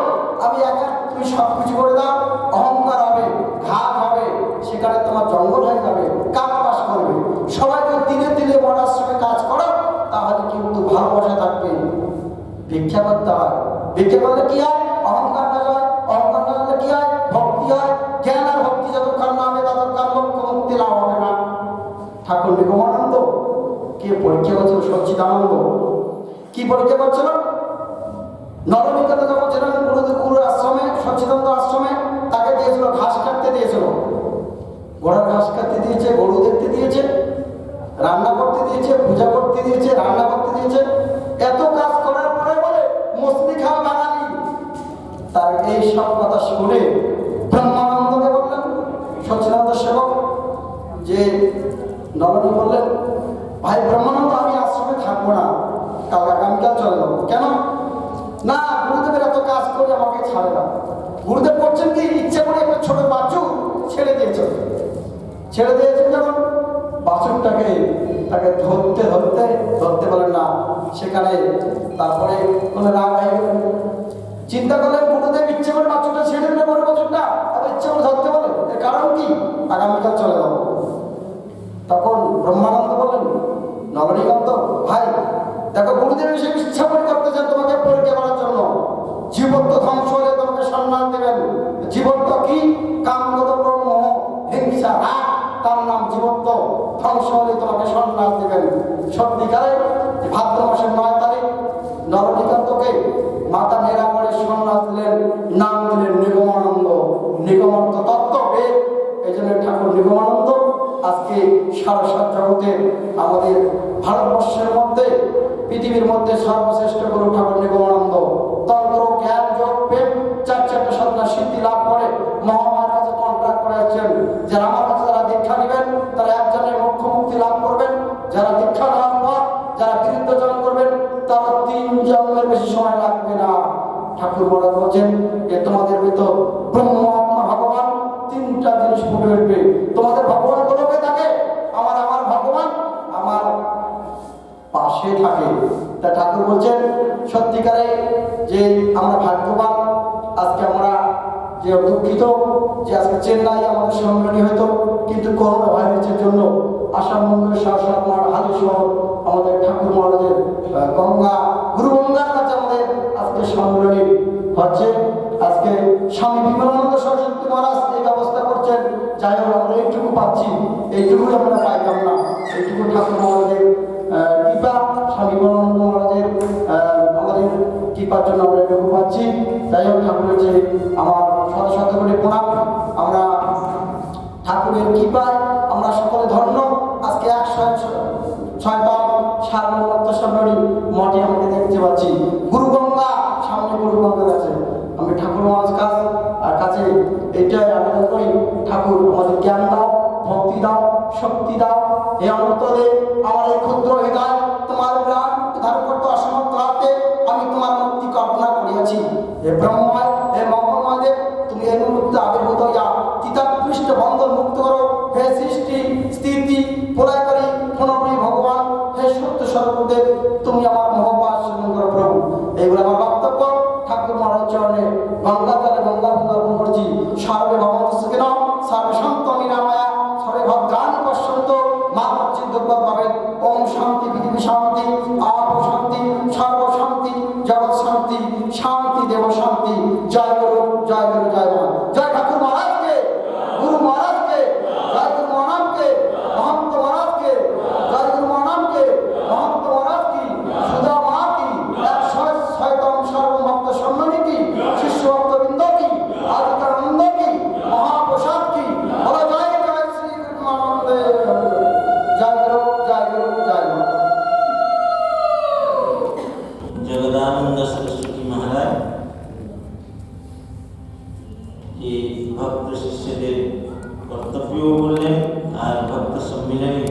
আমি একা, তুমি সবকিছু করে দাও, অহংকার হবে, ঘাট হবে, সেখানে তোমার জঙ্গল হয়ে যাবে, কাজ বাস করবে। সবাইকে দিনে দিনে বড় আশ্রমে কাজ করো, তাহলে কিন্তু ভালোবাসা থাকবে। ভিক্ষা করতে হয়। ভিক্ষা করলে কি হয়? অহংকার না যায়। অহংকার না হলে কি হয়? ভক্তি হয়। জ্ঞান আর ভক্তি যতক্ষণ না হবে ততক্ষণ লক্ষ্য মুক্তি লাভ হবে না। ঠাকুর নিগমানন্দ কে পরীক্ষা করছিল? সচ্চিদানন্দ কি পরীক্ষা করছিল? নবনিকেতনে যখন ছিলেন গুরুর আশ্রমে, সচ্চিদানন্দ আশ্রমে, তাকে দিয়েছিল ঘাস কাটতে দিয়েছিল। ঘোড়ার ঘাস কাটতে দিয়েছে, গরু দেখতে দিয়েছে, রান্না করতে দিয়েছে, পূজা করতে দিয়েছে, রান্না করতে দিয়েছে। এত কাজ করার পরে বলে মছলি খাওয়া বাঙালি। তার এই সব কথা শুনে ব্রহ্মানন্দকে বললেন, সচ্চিদানন্দ সেবক, যে নবনী বললেন, ভাই ব্রহ্মানন্দ, আমি আশ্রমে থাকবো না, কাল আগামীকাল চলে যাবো। কেন? না, গুরুদেবের এত কাজ করে আমাকে ছাড়ে না। গুরুদেব করছেন কি, ইচ্ছা করে একটা ছোট বাছুর ছেড়ে দিয়েছেন। ছেড়ে দিয়েছেন যখন, বাছুরটাকে তাকে ধরতে ধরতে ধরতে পারেন না, সেখানে তারপরে কোনো রাগ হয়ে গেলেন। চিন্তা করলেন গুরুদেব ইচ্ছে করে বাছুরটা ছেড়ে দিলে, বড় বাছুরটা আবার ইচ্ছে করে ধরতে বলে, এর কারণ কি? আগামীকাল চলে যাবো। তখন ব্রহ্মানন্দ বললেন, নবনীকান্ত ভাই দেখো, গুরুদেব এসে ইচ্ছা করে করতেছেন তোমাকে পরীক্ষা করার জন্য। জীবত্ব ধ্বংস হলে তোমাকে সম্মান দেবেন। জীবত্ব কি? কামগত ব্রহ্ম, হিংসা, রাগ, তার নাম জীবত্ব। ধ্বংস হলে তোমাকে সম্মান দেবেন। সত্যিকারে ভাদ্র মাসের 9 তারিখ নবনীকান্তকে মাথা নেড়া করে সন্ন্যাস দিলেন, নাম দিলেন নিগমানন্দ। নিগমানন্দ তত্ত্ব বেদ। এই জন্য ঠাকুর নিগমানন্দ আজকে সারা সাত জগতের, আমাদের ভারতবর্ষের মধ্যে, পৃথিবীর মধ্যে সর্বশ্রেষ্ঠ গুরু ঠাকুর নিগমানন্দ। তন্ত্র, জ্ঞান, যোগ, প্রেম, চারটা সাধনা সিদ্ধি লাভ করে মহামায়ার কাছে কন্ট্রাক্ট করে আসছেন, যারা আমার কাছে যারা দীক্ষা নেবেন তারা একজনের মোক্ষ মুক্তি লাভ করবেন। যারা দীক্ষা নেওয়ার পর যারা বিরুদ্ধচরণ করবেন তারা 3 জন্মের বেশি সময় লাগবে না। ঠাকুর মহারাজ বলছেন, এ তোমাদের ভিতর ব্রহ্ম, আত্মা, ভগবান 3টা জিনিস ফুটে উঠবে। তোমাদের ভগবান কোথায় থাকে? আমার ভগবান আমার পাশে থাকে। তা ঠাকুর বলছেন, সত্যিকারে যে আমরা ভাগ্যবান। আজকে আমরা যে দুঃখিত যে আজকে চেন্নাই আমাদের সম্মেলনী হতো, কিন্তু করোনা ভাইরাসের জন্য আসাম, বঙ্গের শাসনমার হালি শহর আমাদের ঠাকুর মহারাজের গঙ্গা, গুরু গঙ্গার কাছে আমাদের আজকে সম্মেলনী হচ্ছে। আজকে স্বামী বিবেকানন্দ সরস্বতী মহারাজ এই ব্যবস্থা করছেন। যাই হোক, আমরা এইটুকু পাচ্ছি, এইটুকুই আমরা পাইতাম না। এইটুকু ঠাকুর মহারাজের কৃপা, স্বামী বিবেকানন্দ মহারাজের আমাদের কৃপার জন্য আমরা এটুকু পাচ্ছি। যাই হোক, ঠাকুরের যে আমার শত শত কোটি প্রণাম। আমরা ঠাকুরের কৃপায় আমরা সকলে ধন্য। আজকে 106তম সার্বভৌমত্ব সম্মেলনী মঠে আমাকে দেখতে পাচ্ছি। গুরুগঙ্গা, সামনে গুরুগঙ্গা আছে। আমি ঠাকুর মহারাজ কাছে এইটাই আবেদন করি, ঠাকুর আমাদের জ্ঞান দাও, ভক্তি দাও, শক্তি দাও। এই অনন্তদে আমার এই ক্ষুদ্র হৃদয় তোমার প্রাণ ধারণ করতে অসমর্থ হাতে আমি তোমার মুক্তি কল্পনা করিয়াছি। হে ব্রহ্মময়, হে মঙ্গলময় দেব, তুমি এই মুহূর্তে আবির্ভূত হইয়া চিতাকৃষ্ট বন্ধন মুক্ত করো। হে সৃষ্টি স্থিতি প্রলয়কারী পুনর্বী ভগবান, হে সত্য স্বরূপদেব, তুমি আমার মহোপাস সেবন করো প্রভু। এইগুলো আমার বক্তব্য। ঠাকুর মহারাজ চরণে গঙ্গা জলে গঙ্গা অর্পণ করছি। সর্বে ভগবত সুখিন, সর্বে শান্ত নিরাময়া, সর্বে ভদ্রাণি পশ্যন্তু মা চিন্তন পাবে। ওম শান্তি পৃথিবী শান্তি, আপ শান্তি, সর্ব শান্তি, জগৎ শান্তি, শান্তি দেব শান্তি। জয় গুরু, জয় গুরু, জয় মা। জয় ঠাকুর মহারাজকে, গুরু মহারাজকে, জয় গুরু মহারাজকে, মহন্ত মহারাজকে, জয় গুরু মহারাজকে, মহন্ত মহারাজ কি, সুধা মা কি, 106তম সর্বভক্ত সম্মানী কি, শিষ্য ভক্তবৃন্দ কি, আদিকানন্দ কি, মহাপ্রসাদ কি। বলো জয় জয় শ্রী কৃষ্ণানন্দে। জয় গুরু, জয় গুরু, জয় মা। জগদানন্দ সরস্বতী মহারাজ এই ভক্ত শিষ্যদের কর্তব্য বললেন আর ভক্ত সম্মিলনী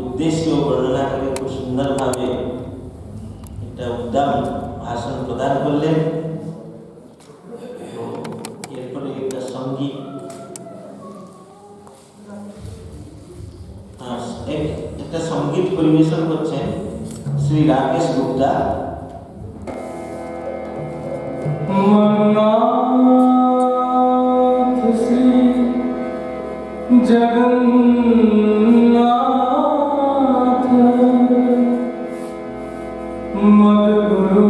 উদ্দেশ্য বর্ণনা করে খুব সুন্দরভাবে একটা উদ্দাম ভাষণ প্রদান করলেন। এরপরে একটা সঙ্গীত, একটা সঙ্গীত পরিবেশন করছেন শ্রী রাকেশ গুপ্তা। मन्नाथ श्री जगन्नाथ मद्गुरु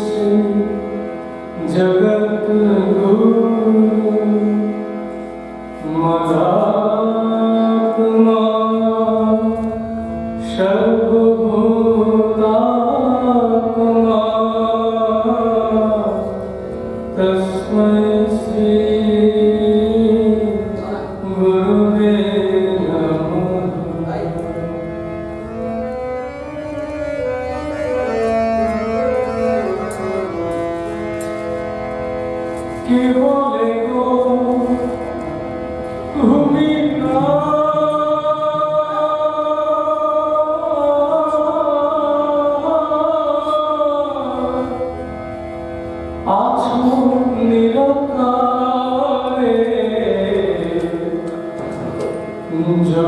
श्री जगद्गुरु मदात्मा सर्वभूतात्मा तस्मै श्री गुरुवे नमः। के बोले गो भूमि আছো নিরকারে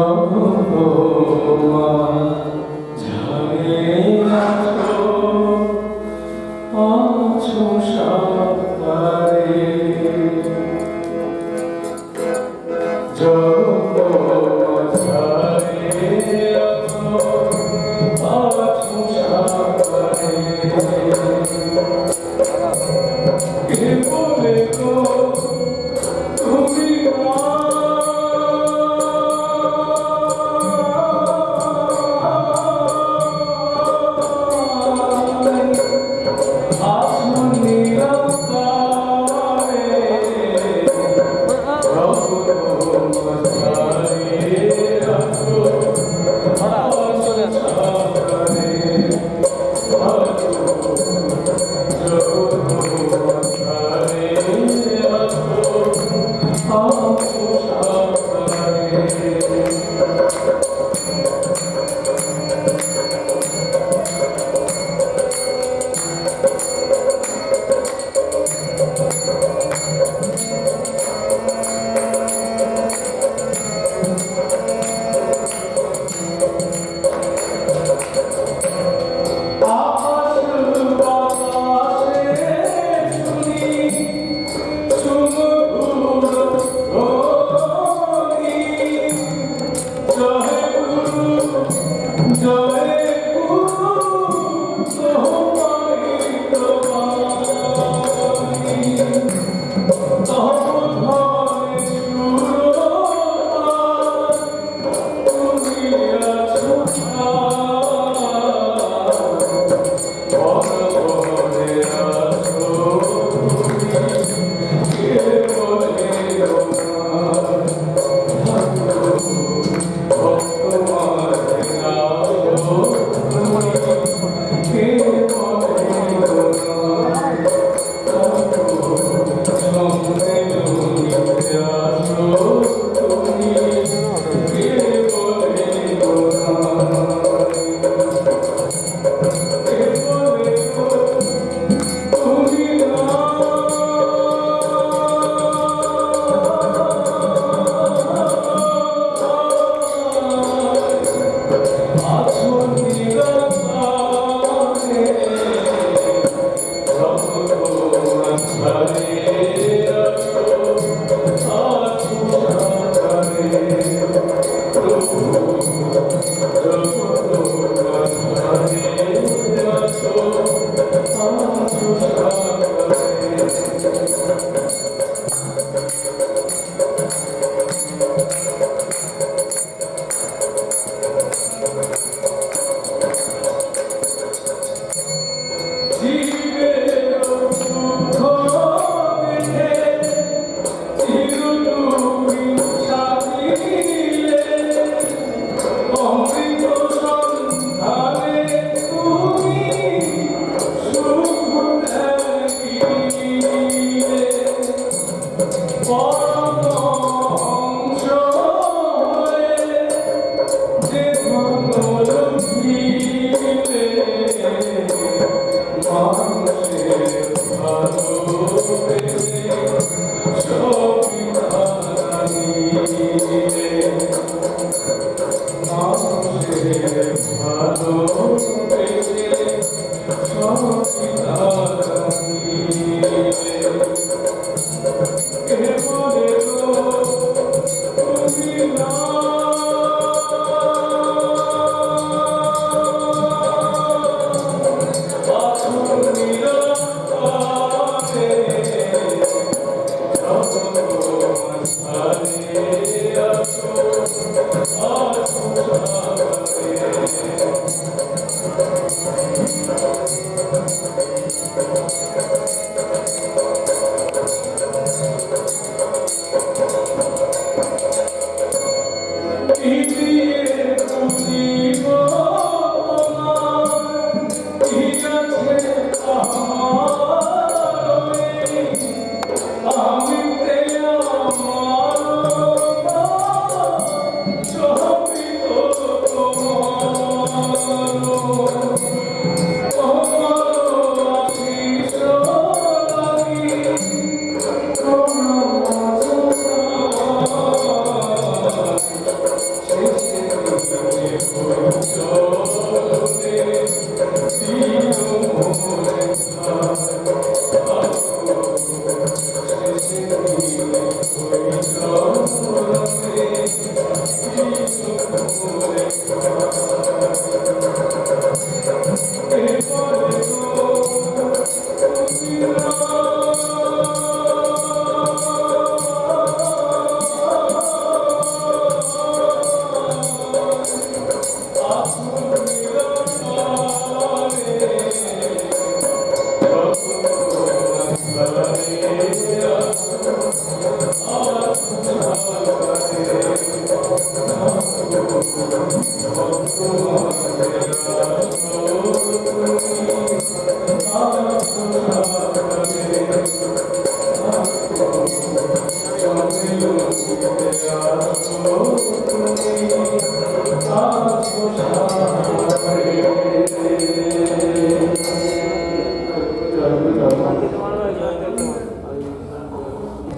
জগমা ঝালে আছো সাকারে জগমা ঝালে আছো সাকারে। কে বলে গো তুমি আসুন নিরন্তরে রঘুবংশারে রাখো চলে জগৎ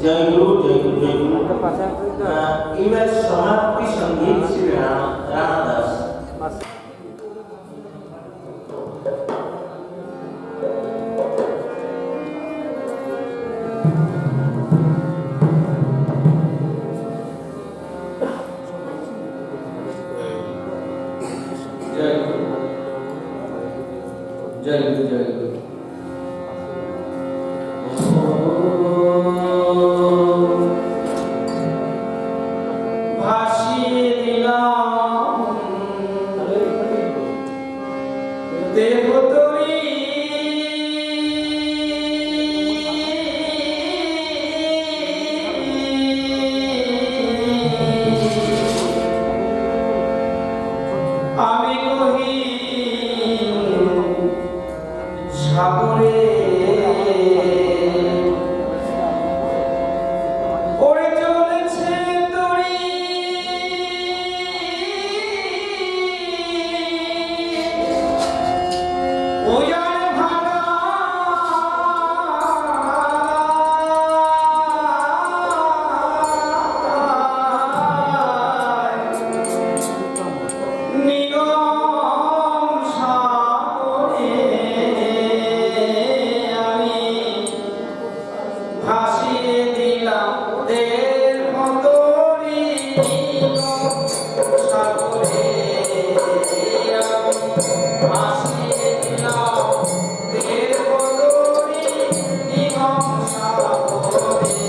जय गुरु जय गुरु जय गुरु इवें समाप्ति संगीत श्री राणादास जय गुरु जय गुरु जय गुरु भाषिए दिलाम देवतरी আমি কহি ভাসিয়ে দিলাম দের মতরি সাগরে আমি ভাসিয়ে দিলাম দের মতরি নিগম সাগরে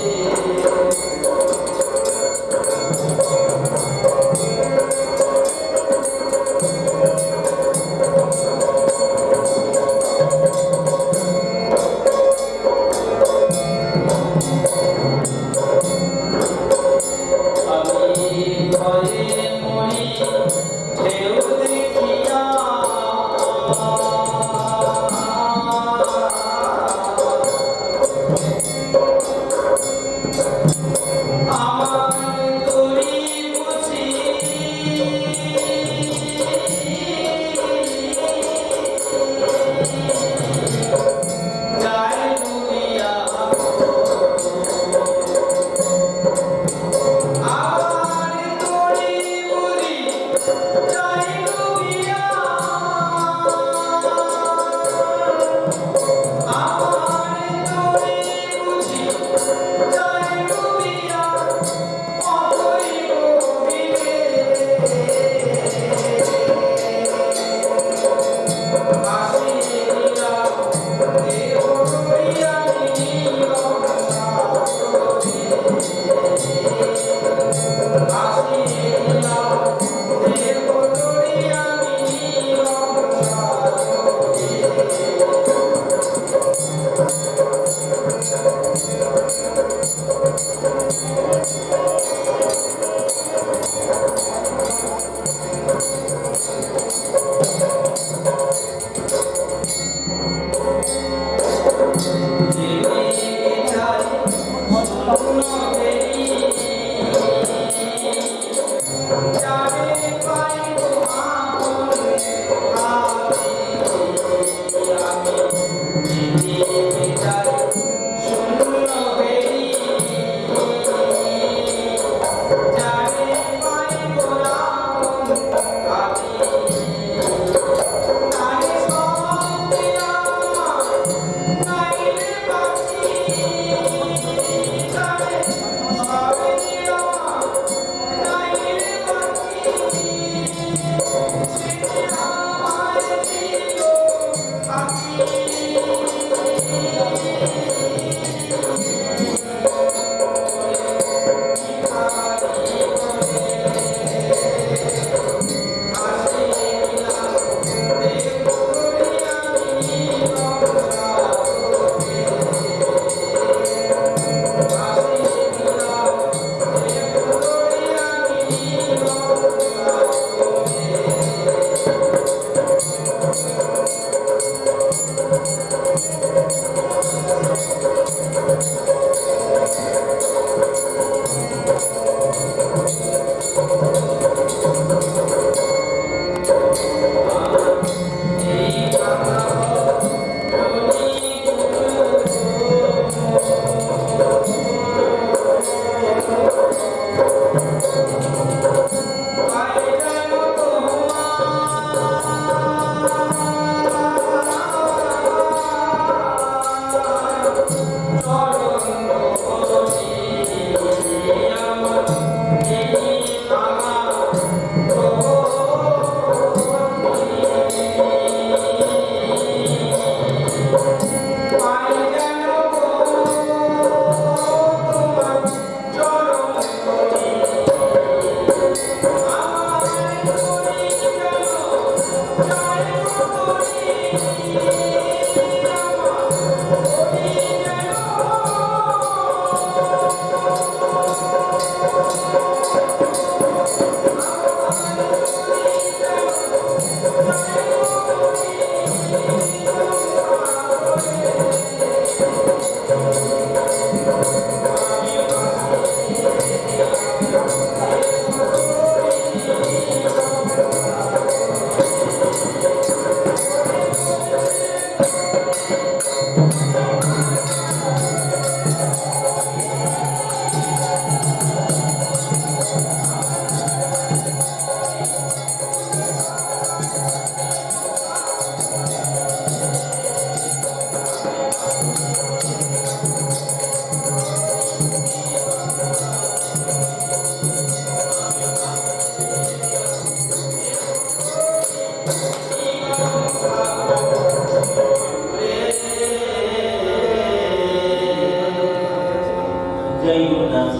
জয় গুরুদাস।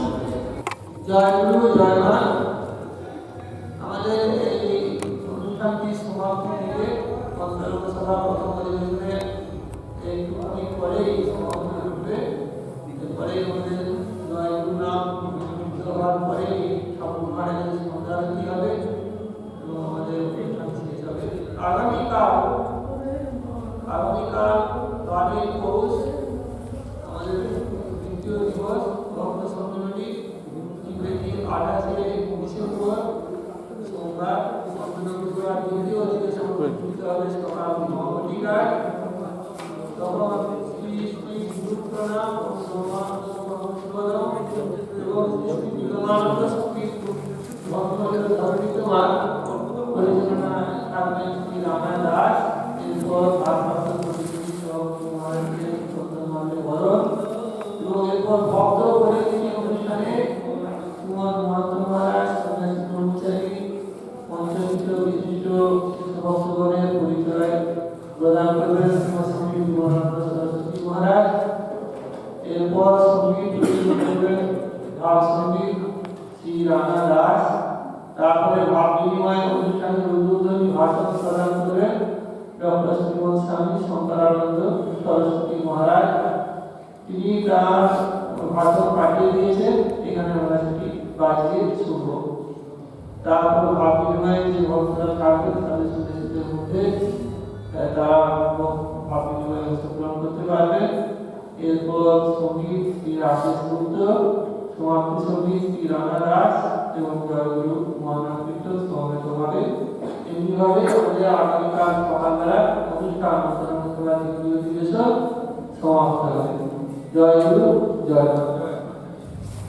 জয় গুরু জয় মা। আমাদের এই অনুষ্ঠানটি সমাপ্তি থেকে সভা প্রথম অধিবেশনে একটুখানি পরেই সমাপ্তি ঘটবে। এরপরে আমাদের জয় গুরু নাম সভার পরেই ঠাকুর ঘরে সন্ধ্যা আরতি হবে এবং আমাদের অনুষ্ঠান শেষ হবে। আগামীকাল 12 পৌষ আমাদের দ্বিতীয় দিবস ভক্ত সম্মেলনী, ইংরেজি 28 ডিসেম্বর সোমবার সম্মেলন দ্বিতীয় অধিবেশন অনুষ্ঠিত হবে সকাল 9টায়। তখন শ্রী শ্রী গুরু প্রণাম ও সমানন্দ এবং শ্রী বিদ্যমানন্দ সঙ্গীত ভক্তদের ধর্মিতমান পরিচালনা থাকবেন শ্রী রামায়ণ দাস। এরপর ভারপ্রাপ্ত প্রতিনিধি মহারাজকে শ্রদ্ধামাল্যে বরণ এবং এরপর ভক্ত পরিচিতি অনুষ্ঠানে কুমার মহাত্ম মহারাজ সন্ন্যাসী ব্রহ্মচারী পঞ্চমিত্র বিশিষ্ট ভক্তগণের পরিচয় প্রদান করবেন শ্রী বিমলানন্দ সরস্বতী মহারাজ। এরপর সঙ্গীত করবেন ভাব সঙ্গীত শ্রী রানা দাস। তারপরে ভাব বিনিময় অনুষ্ঠানের উদ্বোধনী ভাষণ প্রদান করবেন ডক্টর শ্রীমৎ স্বামী শঙ্করানন্দ সরস্বতী মহারাজ। তিনি তার ভাষণ পাঠিয়ে দিয়েছেন, এখানে আমরা সেটি বাজিয়ে শুনব। তারপর ভাব বিনিময়ে যে ভক্তরা থাকবেন তাদের সদস্যদের মধ্যে তারা ভাব বিনিময়ে অংশগ্রহণ করতে পারবেন। এরপর সঙ্গীত শ্রী আশিস গুপ্ত, সমাপ্তি সঙ্গীত শ্রী রানা দাস এবং জয়গুরু মহানাম কীর্তন সমবেত হবে। এমনিভাবে আমাদের আগামীকাল সকালবেলা অনুষ্ঠান দ্বিতীয় অধিবেশন সমাপ্ত হবে। জয় গুরু জয় মা।